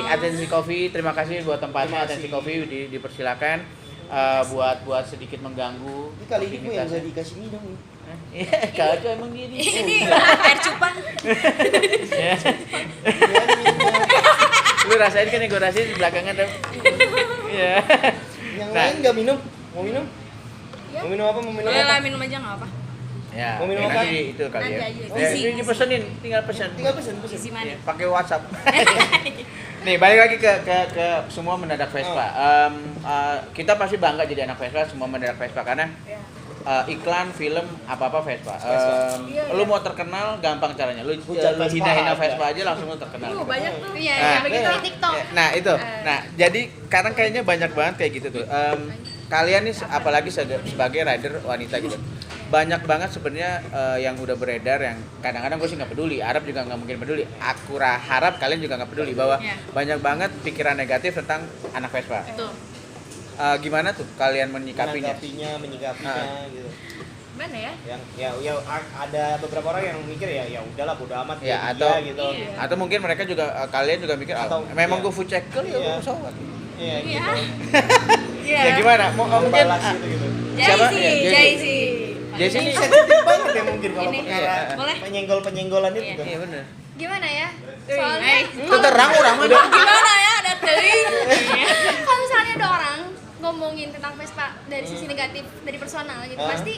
Atensi Coffee, terima kasih buat tempatnya. Atensi Coffee dipersilakan buat sedikit mengganggu. Ini kali ini gue yang rutinitas. bisa dikasih minum nih. Iya, kagak emang gini. Ini air cupang. Ya. Lu rasain kan yang gue rasain di belakangan tuh. Iya. Yang Nah. lain nggak minum? Mau minum? Ya. Mau minum apa? Mau minum Boleh apa? lah, minum aja nggak apa. Ya. Mau minum apa? Nanti itu kali ya. Nanti aja. Ya, Easy. ini pesenin, tinggal pesen. Tinggal pesen. Isi Iya, mana? pakai WhatsApp. Nih, balik lagi ke semua mendadak Vespa. Kita pasti bangga jadi anak Vespa, semua mendadak Vespa karena iklan, film, apa-apa Vespa. Iya, Lu iya. mau terkenal gampang caranya. Lu Hujat Vespa hina-hina ada. Vespa aja langsung lu terkenal. gitu. Banyak tuh. Iya, Nah, yang begitu di TikTok. Nah, itu. Nah, jadi sekarang kayaknya banyak banget kayak gitu tuh. Kalian nih apalagi sebagai rider wanita gitu. Banyak banget sebenarnya yang udah beredar yang kadang-kadang gue sih nggak peduli, Arab juga nggak mungkin peduli. Aku harap kalian juga nggak peduli bahwa Iya. banyak banget pikiran negatif tentang anak Vespa. Betul. Gimana tuh kalian menyikapinya? menyikapinya gitu. Gimana ya? Yang ya ada beberapa orang yang mikir ya udahlah bodo amat Ya, dia atau- gitu. Iya. Atau mungkin mereka juga kalian juga mikir Atau- memang iya. gue full cekel ya Iya. so what?" Iya Iya. gitu. Iya. Ya gimana? Mungkin Balas gitu. Siapa? Jaycee, Iya, Jaycee. Jaycee ini Sensitif banget ya mungkin kalau Ini. perkara Boleh? penyenggol-penyenggolan itu. Iya. tuh. Iya benar. Gimana ya? Hey. Soalnya Itu terang orang mana? Gimana ya, ada teuing. kalau misalnya ada orang ngomongin tentang Vespa dari sisi negatif, dari personal gitu, Ah. pasti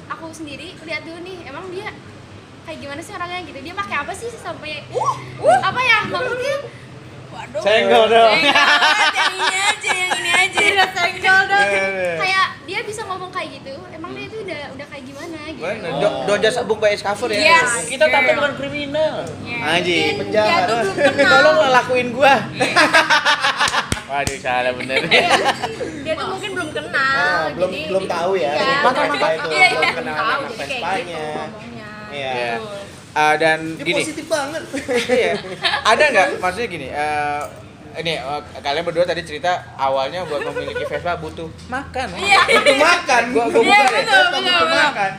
aku sendiri lihat dulu nih, emang dia kayak gimana sih orangnya gitu, dia pakai apa sih sampai apa ya maksudnya. Waduh. Senggol dong. Yang ini aja, yang ini aja. Senggol dong. Kayak dia bisa ngomong kayak gitu, emang dia itu udah kayak gimana gitu. Bener. Don't just a book by its cover ya. Yes, Kita tapi girl. bukan kriminal. Yeah. Anjing. Mungkin dia tuh belum kenal. Tolong lah lakuin gua. Waduh, salah bener. Dia tuh mungkin belum kenal. Ah, belum jadi- belum tahu ya. Iya, Vespa belum itu tahu. Iya, belum iya. kenal Tahu, anak jadi kayak Vespanya. gitu ngomongnya. Iya. Ya. Betul. Dan Dia gini, positif banget. iya. Ada nggak? Maksudnya gini, ini kalian berdua tadi cerita awalnya buat memiliki Vespa butuh makan. Iya. Butuh makan. Gua Iya, bukan deh. betul, Vespa betul, butuh betul. makan.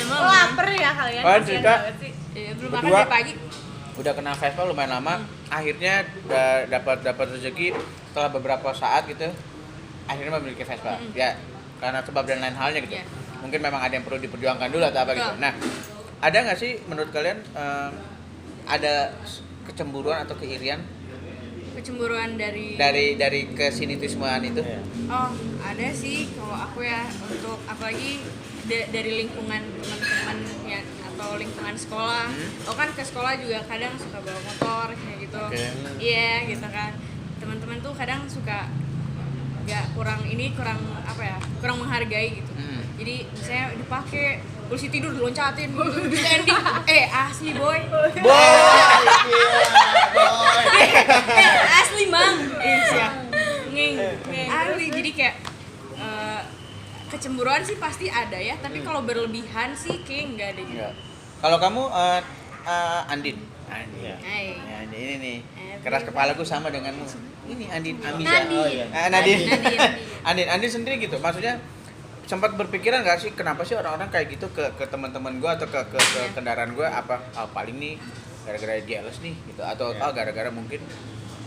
Oh, lapar ya kalian. Oh, Kasian cerita. banget sih. Iya, belum makan Berdua. dari pagi. Udah kenal Vespa lumayan lama, akhirnya dapat rezeki setelah beberapa saat gitu, akhirnya memiliki Vespa. Ya, karena sebab dan lain halnya gitu. Iya. Mungkin memang ada yang perlu diperjuangkan dulu atau apa gitu. Betul. Nah, ada nggak sih menurut kalian ada kecemburuan atau keirian Kecemburuan dari dari kesinitismean itu? Iya. Oh, ada sih kalau aku ya, untuk apalagi dari lingkungan teman-teman ya atau lingkungan sekolah. Oh kan ke sekolah juga kadang suka bawa motor kayak gitu. Oke. Iya, gitu kan. Teman-teman tuh kadang suka kurang apa ya? Kurang menghargai gitu. Jadi misalnya dipakai kursi tidur diloncatin gitu, standing. Asli boy. Asli mang. Siap. Asli, jadi kayak kecemburuan sih pasti ada ya, tapi kalau berlebihan sih kayak enggak deh. Enggak. Kalau kamu Andin. Andin. Iya. Hai. Ya, Andin ini nih. Keras kepalaku sama denganmu. Ini Andin Amiza. Nadine. Oh, iya. Nadine. Nadine. Andin sendiri gitu. Maksudnya sempat berpikiran gak sih kenapa sih orang-orang kayak gitu ke teman-teman gue atau ke kendaraan gue apa paling nih gara-gara jealous nih gitu atau Iya. gara-gara mungkin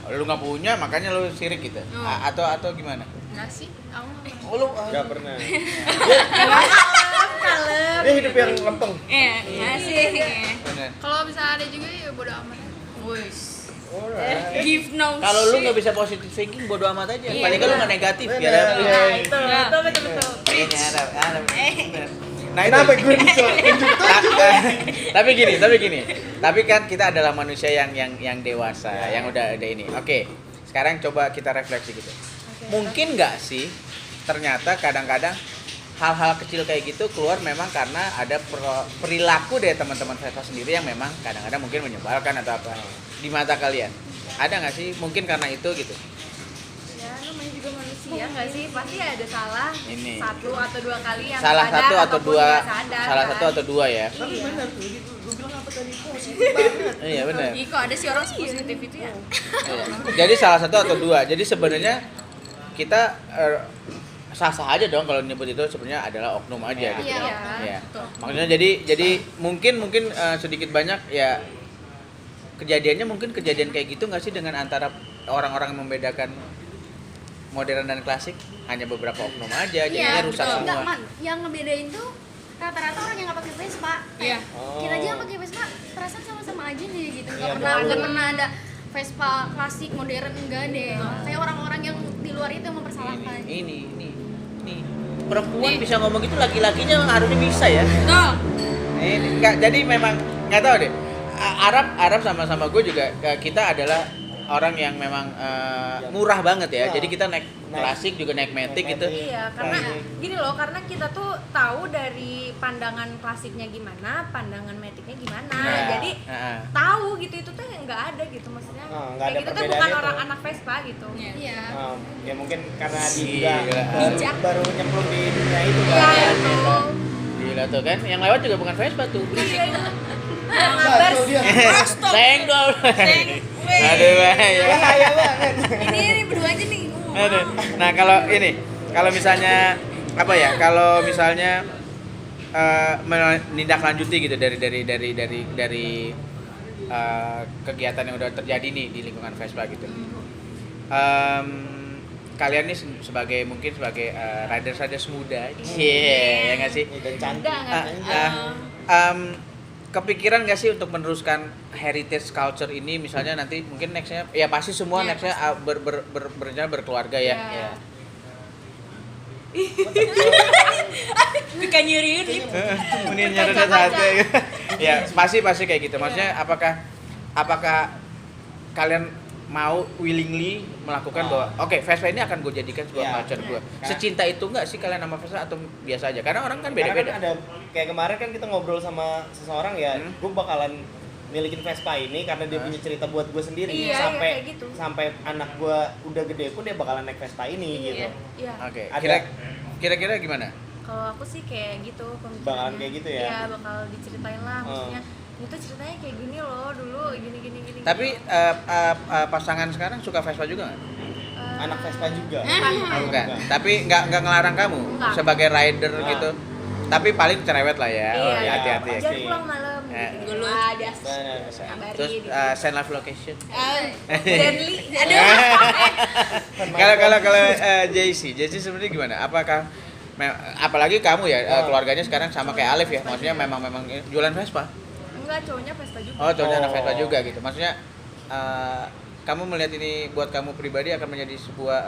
lu nggak punya makanya lu sirik gitu atau gimana? Enggak sih, aku Lu Gak pernah. Kalem. Dia hidup yang lempeng. Iya sih. bener. kalau misalnya ada juga ya bodo amat. Wis. Alright. Give no Kalau lu shit. nggak bisa positive thinking bodo amat aja. Iya, Paling kan lu bener. nggak negatif ya. Bener. Iya. Nah, itu betul. Kayaknya ada, bener. Nah itu. Kenapa gue ditunjuk? tapi gini. Tapi kan kita adalah manusia yang dewasa, yang udah ini. Oke. Sekarang coba kita refleksi gitu. Mungkin nggak sih ternyata kadang-kadang hal-hal kecil kayak gitu keluar memang karena ada perilaku dari teman-teman Vespa sendiri yang memang kadang-kadang mungkin menyebalkan atau apa di mata kalian. Ada nggak sih? Mungkin karena itu gitu. Ya, namanya juga manusia nggak sih? Pasti ada salah. Ini. Satu atau dua kali yang Salah sadar satu atau ataupun dua, nggak sadar, salah kan? satu atau dua ya. Tapi benar tuh, gue bilang apa tadi positif banget. Iya benar. Ih, kok ada sih orang positif itu ya? Iya. Jadi salah satu atau dua. Jadi sebenarnya kita sah-sah aja dong kalau nyebut itu sebenarnya adalah oknum aja gitu. Iya, Ya. Maksudnya jadi mungkin sedikit banyak ya kejadiannya mungkin kejadian kayak gitu nggak sih dengan antara orang-orang yang membedakan modern dan klasik hanya beberapa oknum aja jadinya rusak betul. semua. Enggak, yang ngebedain tuh rata-rata orang yang nggak pakai Vespa. Iya. Kita aja yang pakai Vespa perasaan sama-sama aja deh gitu. Iya, Nggak betul. pernah ada Vespa klasik modern enggak deh. Kayak orang-orang yang di luar itu yang Nih. Perempuan bisa ngomong gitu, laki-lakinya harusnya bisa ya. Betul. Ini enggak, jadi memang nggak tahu deh. Arab sama gue juga, kita adalah orang yang memang murah banget ya. Jadi kita naik klasik juga naik matic gitu. Iya, karena gini loh, karena kita tuh tahu dari pandangan klasiknya gimana, pandangan maticnya gimana. Jadi tahu gitu, itu tuh nggak ada gitu maksudnya. Nggak ada Kayak gitu tuh bukan perbedaannya orang tuh. anak Vespa gitu. Iya. Ya mungkin karena dia Gila. juga baru nyemplung di dunia itu Iya, kan. itu. Gila tuh kan, yang lewat juga bukan Vespa tuh. Iya, itu. Enggak, tuh dia. Senggol. Weh. Aduh, bahaya. Bahaya banget. Ini berdua aja nih. Aduh. Nah, kalau misalnya apa ya? Kalau misalnya menindaklanjuti gitu dari kegiatan yang udah terjadi nih di lingkungan Vespa gitu. Kalian nih sebagai riders muda, ya nggak sih? Dan cantik. Kepikiran nggak sih untuk meneruskan heritage culture ini, misalnya nanti mungkin nextnya, ya pasti semua Ya, nextnya berencana berkeluarga ya. Iya. Bukan nyeriin nih. Mungkin nyari sate. Ya pasti kayak gitu. Maksudnya apakah kalian mau willingly melakukan bahwa oke, Vespa ini akan gue jadikan sebuah Iya. culture gue. Secinta itu nggak sih kalian sama Vespa atau biasa aja? Karena orang kan Karena beda-beda. kan ada kayak kemarin kan kita ngobrol sama seseorang ya, gue bakalan milikin Vespa ini karena dia punya cerita buat gue sendiri. Iya, sampai kayak gitu. sampai anak gue udah gede pun dia bakalan naik Vespa ini gitu. Iya. Oke. Ada- Kira-kira gimana? Kalau aku sih kayak gitu pemikirannya. Bakalan kayak gitu ya? Iya, bakal diceritain lah maksudnya. Itu ceritanya kayak gini loh dulu, gini. Tapi pasangan sekarang suka Vespa juga nggak? Anak Vespa juga. Bukan. Tapi nggak ngelarang kamu Nggak. sebagai rider Nggak. gitu. Tapi paling cerewet lah ya. Oh, Iya, ya, hati-hati. iya. Jangan pulang malam. Dulu. Ah, biasa. Benar. Kabarin Terus gitu. send live location. Friendly. Aduh. Kalau JC sebenarnya gimana? Apakah apalagi kamu ya keluarganya sekarang sama kayak Alif ya? Maksudnya memang jualan Vespa. Enggak, cowoknya Vespa juga. Oh, cowoknya anak Oh. Vespa juga gitu. Maksudnya kamu melihat ini buat kamu pribadi akan menjadi sebuah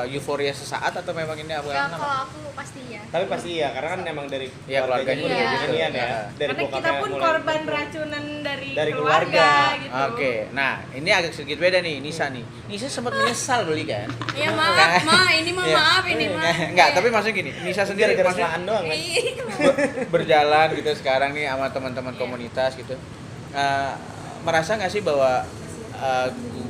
euforia sesaat atau memang ini apa? Ya kalau aku pasti ya. Tapi pasti ya, karena kan emang dari Iya, keluarganya juga juga gitu. ginian ya. Iya. Dari Karena kita bokapnya pun mulai korban gitu. racunan dari Dari keluarga keluarga. gitu. Oke, nah ini agak sedikit beda nih, Nisa nih. Nisa sempat menyesal beli kan? Ya maaf, ini Iya. maaf ini mah. Enggak, tapi maksudnya gini, Nisa sendiri Gara-gara maksudnya selaan doang kan. berjalan gitu sekarang nih sama teman-teman komunitas gitu. Merasa nggak sih bahwa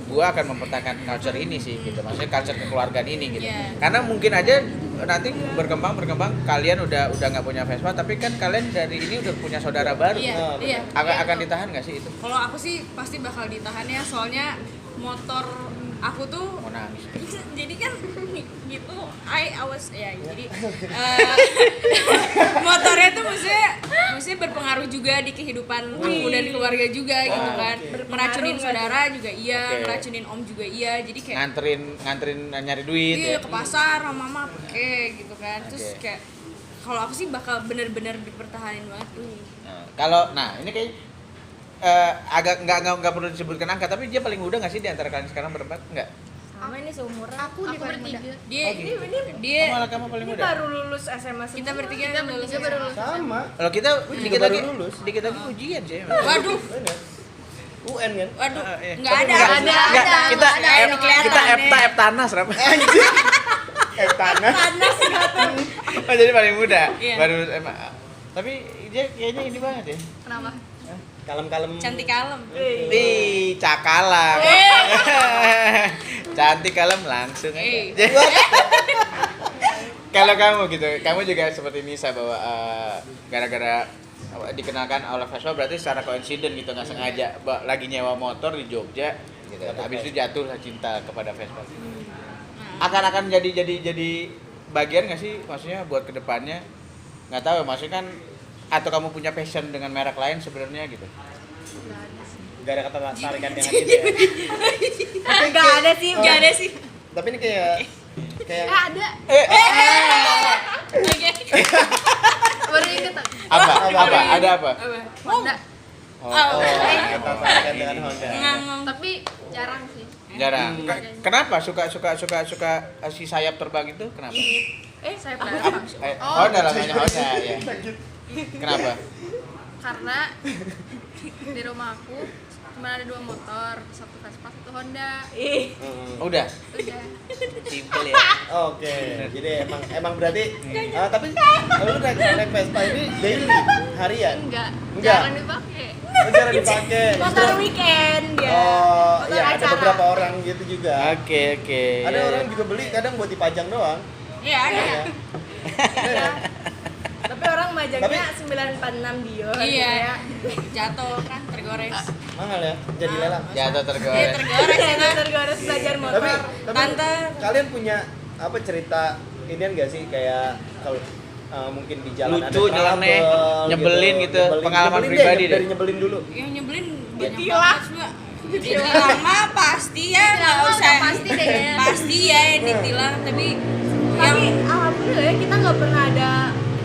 gua akan mempertahankan culture ini sih gitu, maksudnya culture kekeluargaan ini gitu. Iya. Karena mungkin aja nanti berkembang kalian udah nggak punya Vespa, tapi kan kalian dari ini udah punya saudara baru. Iya, iya. Akan ditahan nggak sih itu? Kalau aku sih pasti bakal ditahan ya, soalnya motor aku tuh Mau nangis. jadi kan gitu jadi motornya tuh maksudnya berpengaruh juga di kehidupan aku dan keluarga juga gitu kan. Meracunin saudara juga iya, Oke. ngeracunin om juga iya, jadi kayak nganterin nyari duit iya ya. ke pasar sama mama pakai gitu kan. Terus Oke. kayak kalau aku sih bakal bener-bener dipertahanin banget. Nah, ini kayak agak nggak perlu disebutkan angka, tapi dia paling muda nggak sih di antara kalian sekarang berempat? Nggak. Sama ini seumuran. Aku di bertiga. Dia Ini Oh, malah kamu paling ini muda. baru lulus SMA semua. kita bertiga Kita lulus bertiga baru SMA. lulus. Sama. Kalau kita juga dikit baru lagi lulus. dikit lagi ujian sih. Waduh, Bener. UN kan? waduh, Iya. nggak ada. Nggak, kita Ini kelihatan kita nih. Eptanas Rap. Tanah. Oh, jadi paling muda. Iya. Baru SMA. Tapi dia kayaknya ini banget ya. Kenapa? Kalem-kalem. Cantik kalem. Ih, cakalang. Cantik kalem langsung aja. Kalau kamu gitu, kamu juga seperti Nisa bahwa gara-gara dikenalkan oleh Vespa berarti secara koinsiden gitu, nggak sengaja lagi nyewa motor di Jogja gitu. Habis itu jatuh cinta kepada Vespa. Akan jadi bagian nggak sih, maksudnya buat kedepannya? Nggak tahu, maksudnya kan atau kamu punya passion dengan merek lain sebenarnya gitu? Gak ada kata tarikan yang gitu ya. Enggak ada sih. Nggak ada sih. Tapi ini kayak Ada. Baru inget aku. Apa? Ada apa? Honda. kata tarikan dengan Honda. Ngang. Tapi jarang sih. Jarang. Kenapa suka si sayap terbang itu? Kenapa? Saya pernah Honda namanya Honda ya. Kenapa? karena di rumah aku cuma ada 2 motor, satu Vespa, satu Honda. Udah. Simple ya. Oke, jadi emang berarti tapi lu naik Vespa ini daily harian? Enggak, Enggak. jarang dipakai. Jarang dipakai. Motor weekend ya. Oh, Motor ya ada acara. beberapa orang gitu juga. Oke. Ada orang juga beli kadang buat dipajang doang. Iya ada. Ya. Iya. Tapi orang majangnya Tapi- 946 Dio. Iya. Jatuh kan tergores. Mahal ya, jadi lelang. Jatuh Iya tergores. tergores itu. Tergores belajar motor. Tapi Tante. kalian punya apa cerita inian gak sih kayak kalau mungkin di jalan Lucu, ada nyeleneh, trouble nyebelin gitu, pengalaman Nyebelin pribadi deh, dari nyebelin dulu. Yang nyebelin banyak Ditilang. banget juga. Ditilang mah pasti ya, nggak mah usah. udah pasti deh ya. Pasti ya yang ditilang, tapi Tapi alhamdulillah ya kita nggak pernah ada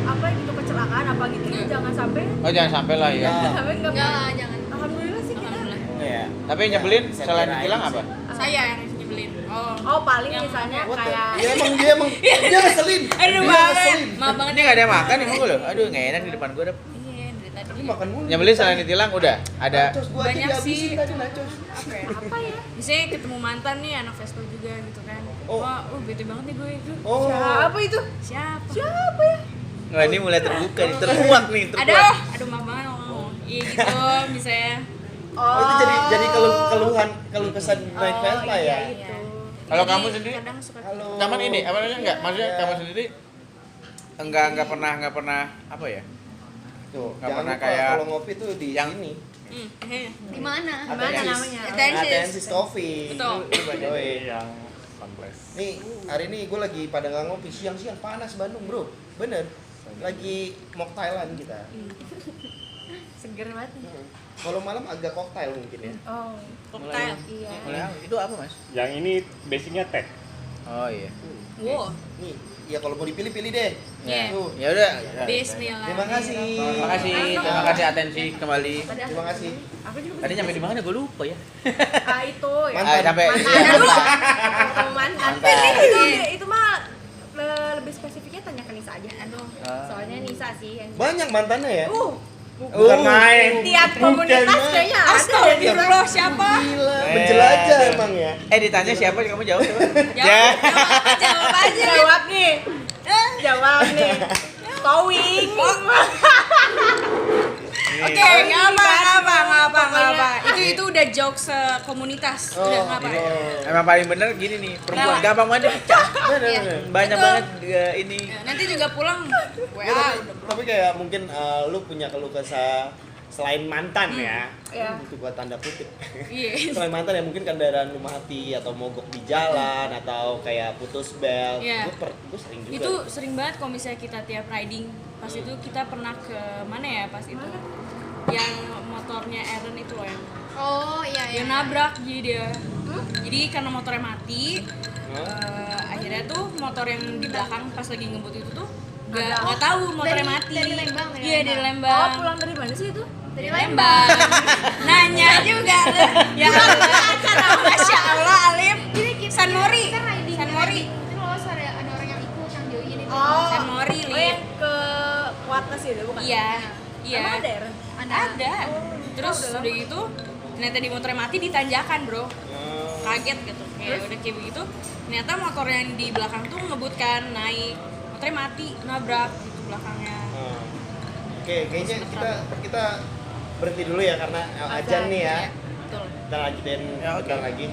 apa gitu kecelakaan apa gitu. Jangan sampai Oh jangan sampai lah ya. Nah, sampai nggak Enggak pernah. lah, jangan. Alhamdulillah sih kita. alhamdulillah. iya. Tapi yang nyebelin Saya selain kirain ditilang sih. apa? Saya yang nyebelin. Oh paling Yang misalnya What the- kayak Ya emang dia ngeselin. Aduh Dia banget. ngeselin. Maaf banget Ini nggak ada yang makan emang gue loh. Aduh nggak enak di depan gue. Iya, dari tadi. Tapi makan mulu. Nyebelin selain ditilang udah ada. Nachos gua aja Banyak dihabisin sih. tadi nachos. apa ya? Biasanya ketemu mantan nih anak Vespa juga gitu kan. Oh. Wah, bete banget nih gue itu. Oh. Siapa itu? Siapa? Siapa ya? Wah ini mulai terbuka nih, terkuak nih, terkuak. Aduh maaf banget ngomong. Iya gitu, misalnya. Oh, itu jadi keluh kesah naik Vespa ya. Itu. Kalau Jadi, kamu sendiri? kadang suka Halo. Taman ini apa namanya enggak? Maksudnya Iya. kamu sendiri enggak pernah apa ya? Tuh, Nggak jangan pernah lupa kayak kalau ngopi tuh di yang- sini. Di mana? Gimana namanya? Atensis Coffee. Betul. Yoi. yang Sunplace. Nih, hari ini gue lagi pada nggak ngopi siang-siang panas Bandung, Bro. Bener. Lagi Thailand kita. Seger banget nih. Kalau malam agak koktail mungkin ya. Oh. koktail. Iya. Mulai itu apa, Mas? Yang ini basicnya teh. Oh iya. Wow. Nih, ya kalau mau dipilih-pilih deh. Iya. Tuh. Ya udah. Bismillah. Terima kasih. Terima kasih atensi kembali. Terima kasih. Aku juga Tadi nyampe di mana gue lupa ya. itu ya. Mantan. Sampai Mantan. Mantan. Itu mah lebih spesifiknya tanya ke Nisa aja. Aduh. Soalnya Nisa sih yang Banyak mantannya ya? Bukan main. tiap komunitas main. kayaknya ada. Astagfirullah siapa? Gila, menjelajah emang ya. Ditanya siapa kamu jawab coba. Jawab aja. Jawab nih. Jawab nih. Towing. Oke, nggak apa. Itu udah jokes komunitas. Udah nggak apa. Emang paling bener gini nih, perempuan gampang banget pecah. Bener. Banyak Betul. banget ini. Nanti juga pulang WA. Ya, tapi kayak mungkin lu punya keluh kesah selain mantan ya. Iya. Itu buat tanda kutip. Iya. Selain mantan ya mungkin kendaraan lu mati atau mogok di jalan atau kayak putus bel. Iya. Gue sering juga. Itu sering banget kalau misalnya kita tiap riding. Pas itu kita pernah ke mana ya pas itu? Yang motornya Aaron itu loh yang Oh, iya dia nabrak jadi dia. Jadi karena motornya mati, akhirnya tuh motor yang di belakang pas lagi ngebut itu tuh nggak tahu motornya Dari- mati. dari Lembang, dari Iya dari Lembang. Oh, pulang dari mana sih itu? Dari Lembang. Nanya juga lu. Ya Allah. Masya Allah Alim. Jadi kita San Mori. Kita riding. San Mori. Itu loh ada orang yang ikut yang join itu. Oh. San Mori, Oh, Lip. yang ke Kuatnas itu bukan? Iya. Iya. Emang ada ya? Ada. Terus udah gitu ternyata di motornya mati di tanjakan, Bro. Kaget gitu. Kayak udah kayak begitu. Ternyata motor yang di belakang tuh ngebutkan naik. Motornya mati, nabrak gitu belakangnya. Oke, kayaknya kita berhenti dulu ya karena ajan nih ya. Iya, betul. Kita lanjutin Ya, oke. bentar lagi.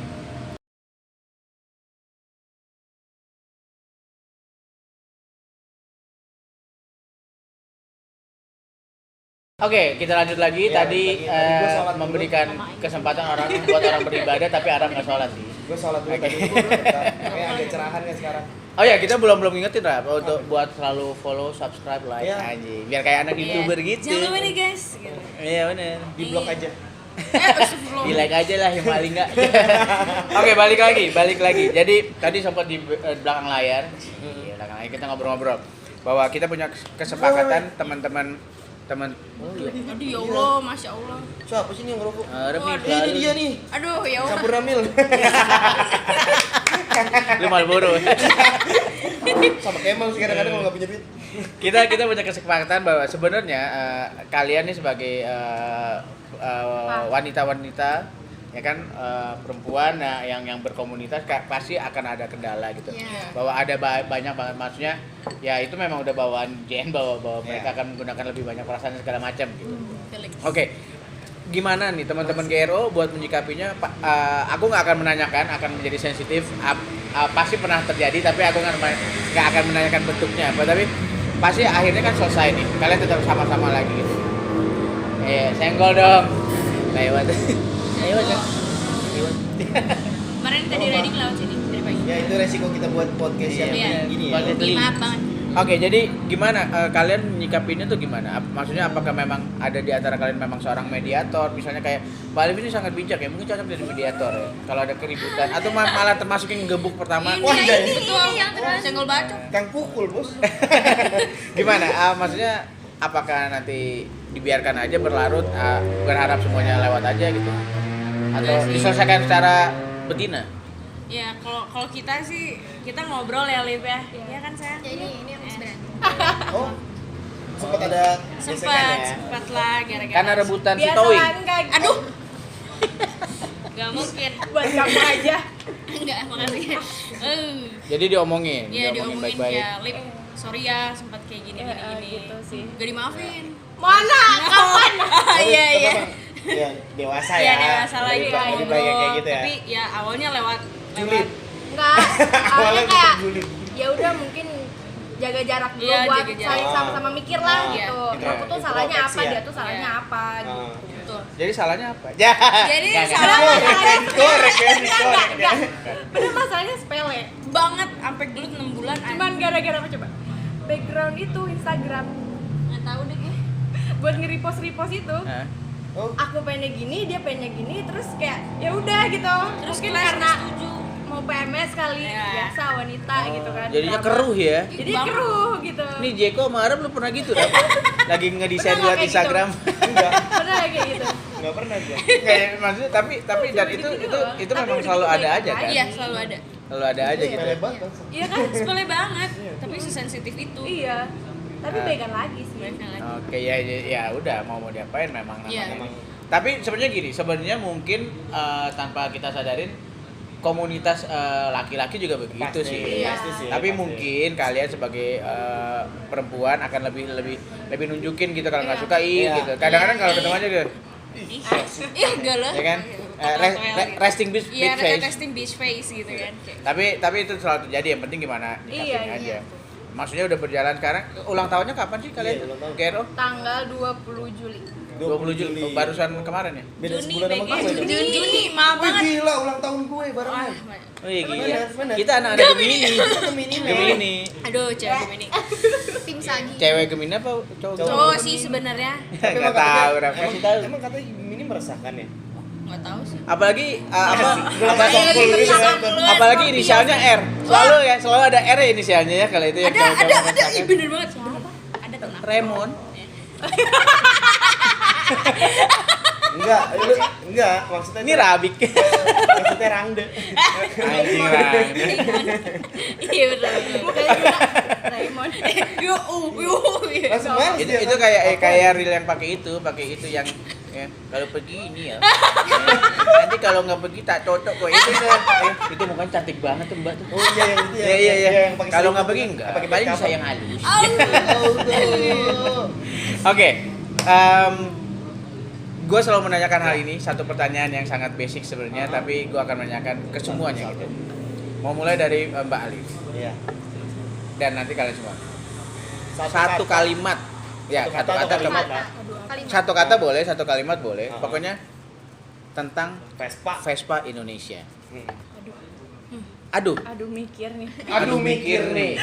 Oke, kita lanjut lagi. Ya, Tadi tadi gua sholat dulu. memberikan kesempatan orang buat orang beribadah, tapi Aram nggak sholat sih. Gue sholat dulu Oke. tadi. Kayak agak cerahan kan sekarang. Oh ya, kita belum ngingetin Rap untuk buat selalu follow, subscribe, like Iya. aja. Biar kayak anak YouTuber gitu. Jangan lupa nih, guys. Gitu. Iya benar. Di blok aja. Astagfirullah. Di like aja lah yang paling nggak. Oke, balik lagi. Jadi tadi sempat di belakang layar. Iya, belakang layar kita ngobrol-ngobrol bahwa kita punya kesepakatan teman-teman teman. Oh iya. Aduh ya Allah, masya Allah. Siapa sih ini yang ngerokok? Remi Ini dia nih. Aduh ya Allah. Campur Ramil. Lu Marlboro. Sama Kemal sih kadang-kadang kalau nggak punya duit. kita punya kesepakatan bahwa sebenarnya kalian nih sebagai wanita-wanita ya kan, perempuan yang berkomunitas pasti akan ada kendala gitu. Yeah. Bahwa ada banyak banget, maksudnya ya itu memang udah bawaan Jen bahwa mereka akan menggunakan lebih banyak perasaan segala macam gitu. Oke. Gimana nih teman-teman GRO buat menyikapinya? Aku nggak akan menanyakan, akan menjadi sensitif. Pasti pernah terjadi, tapi aku nggak akan menanyakan bentuknya apa. Tapi pasti akhirnya kan selesai nih. Kalian tetap sama-sama lagi gitu. Senggol dong. Lewat. Lewat kan? Kemarin tadi riding lewat sini dari pagi. Ya itu resiko kita buat podcast yang Iya. gini ya. Podcast link. Maaf banget. Oke, jadi gimana kalian menyikapinya tuh gimana? Maksudnya apakah memang ada di antara kalian memang seorang mediator? Misalnya kayak Mbak Alif ini sangat bijak ya, mungkin cocok jadi mediator ya. Kalau ada keributan atau malah termasuk yang gebuk pertama. Wah, iya. Betul. Senggol bacok. Kang pukul, Bos. Gimana? Maksudnya apakah nanti dibiarkan aja berlarut, berharap semuanya lewat aja gitu? Atau Enggak sih. diselesaikan secara betina? Ya kalau kita sih kita ngobrol ya Lip ya. Iya kan sayang? Ya ini habis berantem. Oh. Sempat ada gesekan ya. Sempat lah gara-gara. Karena rebutan si Biasa towing. lah enggak. Aduh. Gak mungkin. Buat kamu aja. Enggak, makasih. Jadi diomongin Diomongin baik-baik. ya, Lip. Sorry ya sempat kayak gini. Gitu sih. Gak dimaafin. Mana? Kapan? Iya iya. Ya, dewasa Iya ya. dewasa lagi Lebih ya baik ngobrol. kayak gitu ya. Tapi ya awalnya lewat Julid. Enggak. Awalnya Awalnya kayak julid. ya udah mungkin jaga jarak dulu Iya, buat jaga jarak. saling sama-sama mikir lah Oh, gitu. iya. Aku tuh salahnya apa, Introspeksi ya? dia tuh salahnya Iya. apa gitu. Betul. Jadi salahnya apa? Ya. Jadi Nggak, salah Korek ya, dikorek ya. Bener masalahnya sepele. banget sampai gelut 6 bulan. Cuman gara-gara apa coba? Background itu Instagram nggak tahu deh gue. buat nge-repost itu. Hah? Oh, Aku pengennya gini, dia pengennya gini, terus kayak ya udah gitu. Terus Mungkin kita karena setuju. mau PMS kali, Iya. biasa wanita gitu kan. Jadinya drama. keruh ya. Jadi keruh gitu. Nih Jeko sama Arab lu pernah gitu Rap? Lagi ngedesain Pernah buat kayak Instagram. enggak. Pernah kayak gitu. Enggak pernah gua. Kayak maksudnya tapi dan itu Tapi memang udah selalu gitu ada baik aja kan? Iya selalu ada. Selalu ada aja gitu. Sepele banget. Iya kan? Sepele banget. Tapi sesensitif itu. Iya. Tapi baikan lagi sih. Baikan lagi. Oke, ya udah mau diapain memang Iya. namanya. Tapi sebenarnya gini, sebenarnya mungkin tanpa kita sadarin komunitas laki-laki juga begitu Pasti, sih. pasti sih, Tapi pasti. mungkin kalian sebagai perempuan akan lebih nunjukin gitu kalau nggak Iya. suka Iya. gitu. Kadang-kadang kalau Iya, ketemu aja gitu, Ih enggak lah. ya kan? Resting bitch Iya, face. resting bitch face gitu kan. Kayak- Tapi itu selalu terjadi, yang penting gimana nyikapinnya aja. Iya. Maksudnya udah berjalan sekarang, ulang tahunnya kapan sih kalian? Iya, ulang tahun. GRO? Tanggal 20 Juli. 20 Juli. Barusan kemarin ya? Beda Juni, sebulan sama gue. Juni, dong. Juni, maaf Wih, banget. gila ulang tahun gue Wah, barengan. Oh iya gila. Bener. Kita anak-anak Gemini. Gemini. Gemini. Aduh, cewek Gemini. Tim Sagi. Cewek Gemini apa cowok? Cowok sih sebenarnya. Enggak tahu, Raf. Kasih tahu. Emang katanya Gemini meresahkan ya? Enggak tahu sih. Apalagi Iya, apalagi inisialnya R. Selalu ada R ya inisialnya ya kalau itu ya. Ada. Ih, bener banget. Ada tenang. Raymond. Enggak, maksudnya Ini Rabik. maksudnya Rangde. Anjing lah. Iya bener. Mukanya juga Raymond. Yo. Langsung males dia. Itu kayak reel yang pakai itu yang ya, kalau pergi ini ya. Nanti kalau nggak pergi tak cocok kok itu ya. Itu mukanya cantik banget tuh Mbak tuh. Oh iya yang itu ya. Iya. Yang pakai Kalau selimut nggak pergi tuh. enggak. Pakai Paling make up. sayang halus. Oh, Oke. Gue selalu menanyakan hal ini, satu pertanyaan yang sangat basic sebenarnya, tapi gue akan menanyakan ke semuanya gitu. Mau mulai dari Mbak Alif Iya. dan nanti kalian semua. Satu kalimat. Ya, Satu satu kata kata atau kalimat? Kalimat. satu kata boleh, satu kalimat boleh. Pokoknya tentang Vespa. Vespa Indonesia. Hmm. Aduh. Aduh mikir nih. Aduh, mikir nih.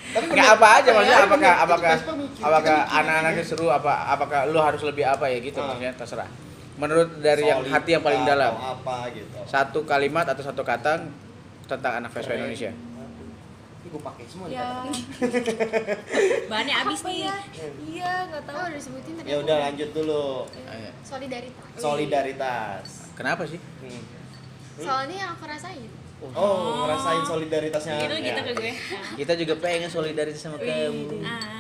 Tapi Nggak apa aja maksudnya, Tapi bener, apakah Vespa mikir. apakah Kita mikir. anak-anaknya seru, apakah lu harus lebih apa ya gitu, maksudnya terserah. Menurut dari yang Solid hati yang paling atau dalam. apa gitu. Satu kalimat atau satu kata tentang anak Vespa Indonesia. Ini gue pakai semua nih. Ya. Bahannya habis Apa nih. ya? Iya, nggak tahu. Oh, udah disebutin tadi. Ya udah lanjut dulu. Ayo. Solidaritas. Solidaritas. Kenapa sih? Soalnya yang aku rasain. Oh, ngerasain solidaritasnya. Gitu gitu ke gue. Kita juga pengen solidaritas sama kamu. Ah.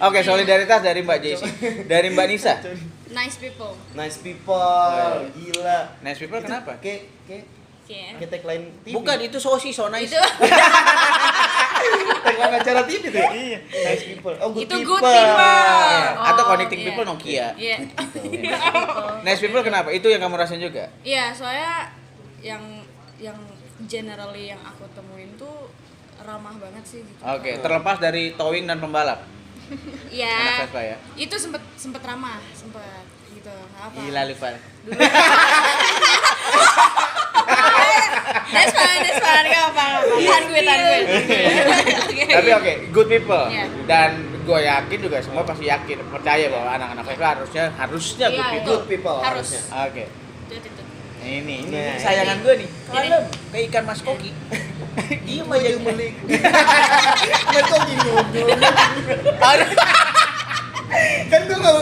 Oke, solidaritas dari Mbak Jessie. Dari Mbak Nisa. Nice people. Nice people, gila. Nice people Itu kenapa? Yeah. Kayak tagline TV. Bukan, itu sosis, so nice. Itu tagline acara TV tuh. Iya. Nice people. Oh, good Itu people. good people. Atau Oh, connecting iya. people Nokia. Iya. Nice people kenapa? Itu yang kamu rasain juga? Iya, soalnya yang generally yang aku temuin tuh ramah banget sih gitu. Oke, terlepas dari towing dan pembalap. Iya. Anak Vespa ya. Itu sempet ramah, sempet gitu. Nggak apa. Gila lu, Pak. That's fine, nggak apa. Tahan gue. Oke. Tapi oke, good people. Iya. Dan gue yakin juga semua pasti yakin, percaya bahwa anak-anak Vespa harusnya good Iya, people. Good people Harus. harusnya. Oke. Itu. Ini Nah, sayangan gue nih. Ini. Kayak ikan mas koki. Iya aja beli. Kok gini kan gue nggak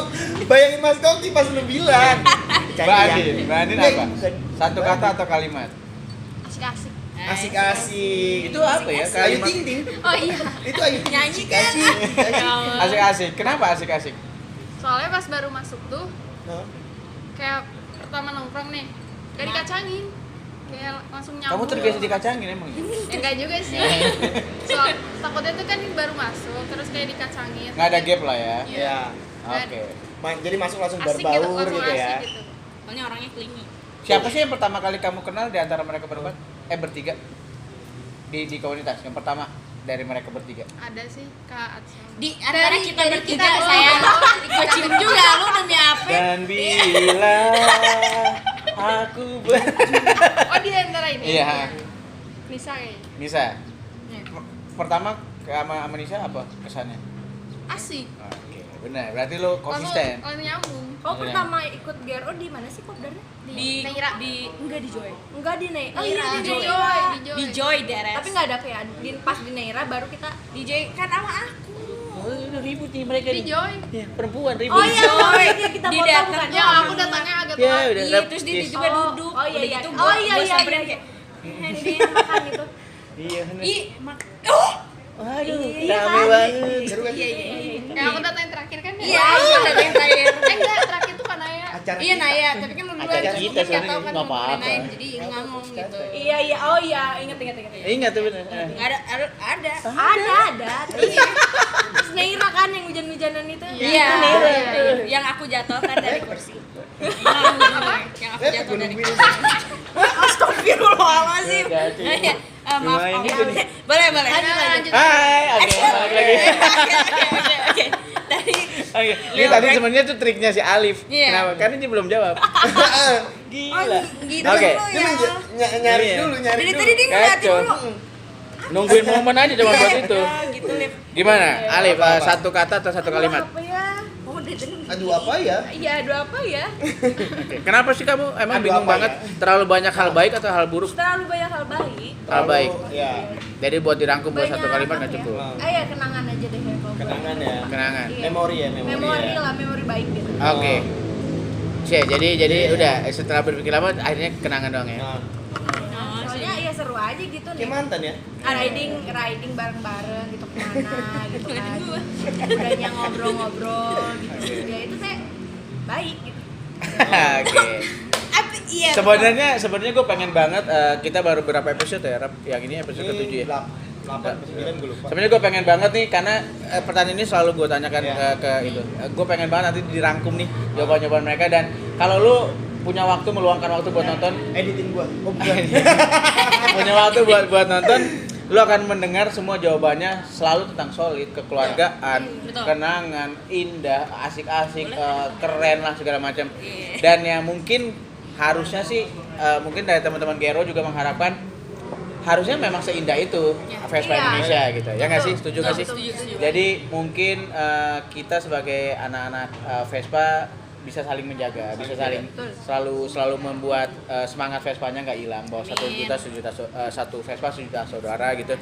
bayangin Mas Koki pas lu bilang. Mbak Andin Nggak, apa? bukan. Satu kata atau kalimat? Asik-asik. Asik-asik. Itu apa ya? Ayu Kalimat Ting Ting. Oh iya. Itu Ayu Ting Ting. Nyanyi kan? Asik-asik. asik-asik. Kenapa asik-asik? Soalnya pas baru masuk tuh Hah? kayak pertama nongkrong nih, gak dikacangin. Kayak langsung nyambung. Kamu terbiasa dikacangin emang? Ya enggak juga sih. Takutnya tuh kan baru masuk terus kayak dikacangin. Nggak ada gap lah ya. Iya. Oke. Jadi masuk langsung Asik gitu, berbaur langsung gitu ya. asik gitu. Soalnya orangnya clingy. Siapa sih yang pertama kali kamu kenal di antara mereka berempat? Bertiga? Di komunitas yang pertama dari mereka bertiga. Ada sih Kak Atsal. Di antara kita dari bertiga kita, sayang. oh. Gue cium juga lu demi apa? Dan bila aku Oh di antara ini. Iya. Nisa kayaknya. Nisa. Iya. Pertama sama Nisa apa kesannya? Asik. Oke, benar. Berarti lo konsisten. Langsung nyambung. Oh, pertama ikut GRO di mana sih kopdarnya? Di Neira. enggak di Joy. Enggak di Neira. Oh Neira. iya di Di Neira. Joy. Di Joy Deres. Tapi nggak ada kayak pas di Neira baru kita. di Joy kan sama aku. Oh, ribut nih mereka Di Joy. Ya, perempuan ribut. Oh iya, Joy. iya kita Di foto datang bukan? tuh Ya sama aku datangnya agak Ya, telat. udah. Iya, terus dia Yes. tiba-tiba duduk. Oh iya Udah iya. gitu Oh gua iya iya samperin iya. kayak Di makan itu. Iya, benar. ih, oh, Aduh, Iya rame kan? banget. Seru kan? iya. Yang aku datangin terakhir kan ya? Iya, datang yang terakhir. Enggak, terakhir tuh kan Naya. Acara Iya kita. Naya, tapi kan lu duluan Acara terus kita mungkin nggak soalnya tahu kan nggak mau apa-apa. ngomongin jadi ngomong gitu. Iya iya. Oh iya, inget. Ingat tuh benar. Nggak ada. Ada. Terus Neira kan yang hujan-hujanan itu. Iya, Neira. yang aku jatuhkan dari kursi. Yang aku jatuh dari kursi. Astagfirullahaladzim. Iya, Maaf, Lumayan maaf. gitu nih. Boleh. Lanjut. Hai, oke, balik lagi. Oke. Tadi Oke, ini tadi sebenarnya tuh triknya si Alif. Iya. Kenapa? Karena dia belum jawab. Gila. gitu Oke. dulu Dia ya. nyari Iya. dulu, nyari Dari dulu. tadi dia ngeliatin Kacau. dulu. Nungguin momen aja cuma buat itu. Ya, gitu, Lip. Gimana? Alif, Apa-apa. satu kata atau satu kalimat? Apa ya? Oh, udah tadi. Aduh apa ya? Iya, aduh apa ya? Oke. Kenapa sih kamu emang Aduh, bingung apa banget? ya? Terlalu banyak hal baik atau hal buruk? Terlalu banyak hal baik. Hal baik. Ya. Jadi buat dirangkum buat Banyak satu kalimat nggak apa ya? cukup. Ya kenangan aja deh ya kalau Kenangan ya. Kenangan. Iya. Memori ya, memori. Memori ya. lah, memori baik gitu. Oke. Jadi udah setelah berpikir lama akhirnya kenangan doang ya. Nah, Soalnya ya seru aja gitu nih. kayak mantan ya. Riding bareng-bareng gitu kemana gitu kan. Udahnya ngobrol-ngobrol gitu. Ya itu saya baik gitu. Oke. Iya. Sebenarnya gue pengen banget kita baru berapa episode ya, Rap? Yang ini episode ke-7 ya. 8 9 gue lupa. Sebenarnya gue pengen banget nih karena pertanyaan ini selalu gue tanyakan Iya. ke itu. Gue pengen banget nanti dirangkum nih jawaban-jawaban mereka dan kalau lu punya waktu meluangkan waktu buat nonton, Editin gua. Oh bukan. punya waktu buat nonton, lu akan mendengar semua jawabannya selalu tentang solid, kekeluargaan, Betul. kenangan, indah, asik-asik, keren lah segala macam. Dan yang mungkin harusnya sih mungkin dari teman-teman Gero juga mengharapkan harusnya memang seindah itu Vespa Iya. Indonesia gitu. Ya nggak sih? Setuju nggak sih? Setuju. Jadi mungkin kita sebagai anak-anak Vespa bisa saling menjaga, bisa saling selalu membuat semangat Vespanya nggak hilang, bahwa satu Vespa sejuta saudara gitu.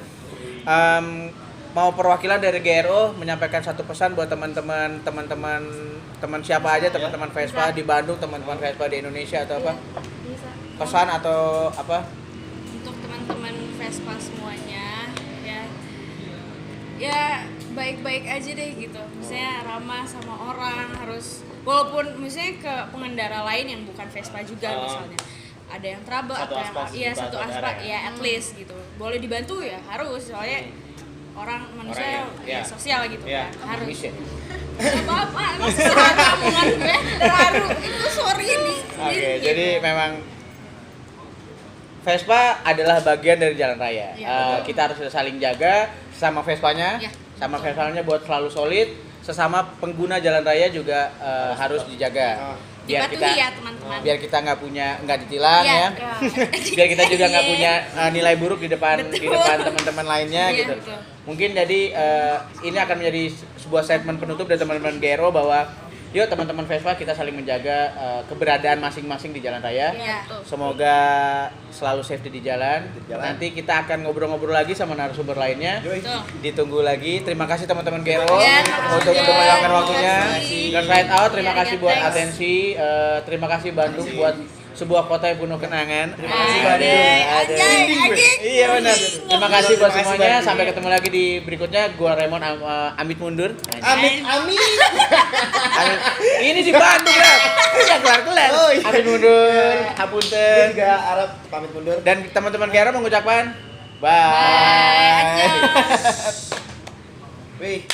Mau perwakilan dari GRO menyampaikan satu pesan buat teman siapa aja, teman-teman Vespa di Bandung, teman-teman Vespa di Indonesia atau apa? Pesan atau apa? Untuk teman-teman Vespa semuanya ya baik-baik aja deh gitu. Misalnya ramah sama orang, harus walaupun misalnya ke pengendara lain yang bukan Vespa juga misalnya. Ada yang trouble atau yang satu aspal ya at least gitu. Boleh dibantu ya harus, soalnya orang manusia sosial gitu kan. Harus. Apa-apa, masalah omongan gue terharu. Itu sorry nih. Oke, jadi memang Vespa adalah bagian dari jalan raya. Kita harus saling jaga sama Vespanya, sama Vespanya buat selalu solid. Sesama pengguna jalan raya juga harus dijaga. Biar kita, teman-teman. Biar kita nggak ditilang ya. Biar kita juga nggak punya nilai buruk di depan teman-teman lainnya gitu. Betul. Mungkin jadi ini akan menjadi sebuah statement penutup dari teman-teman GRO bahwa yuk teman-teman Vespa kita saling menjaga keberadaan masing-masing di jalan raya. Semoga selalu safety di jalan. Nanti kita akan ngobrol-ngobrol lagi sama narasumber lainnya. Ditunggu lagi. Terima kasih teman-teman GRO untuk meluangkan waktunya. Dan Ride Out, terima kasih buat atensi. Terima kasih Bandung buat sebuah kota yang penuh kenangan. Terima kasih Bandung. Iya benar. Terima kasih buat semuanya. Sampai ketemu lagi di berikutnya. Gua Raymond amit mundur. Amit. Ini di Bandung ya. Udah kelar. Amit mundur. Hapunten. Juga Arab pamit mundur. Dan teman-teman GRO mengucapkan bye. Wih.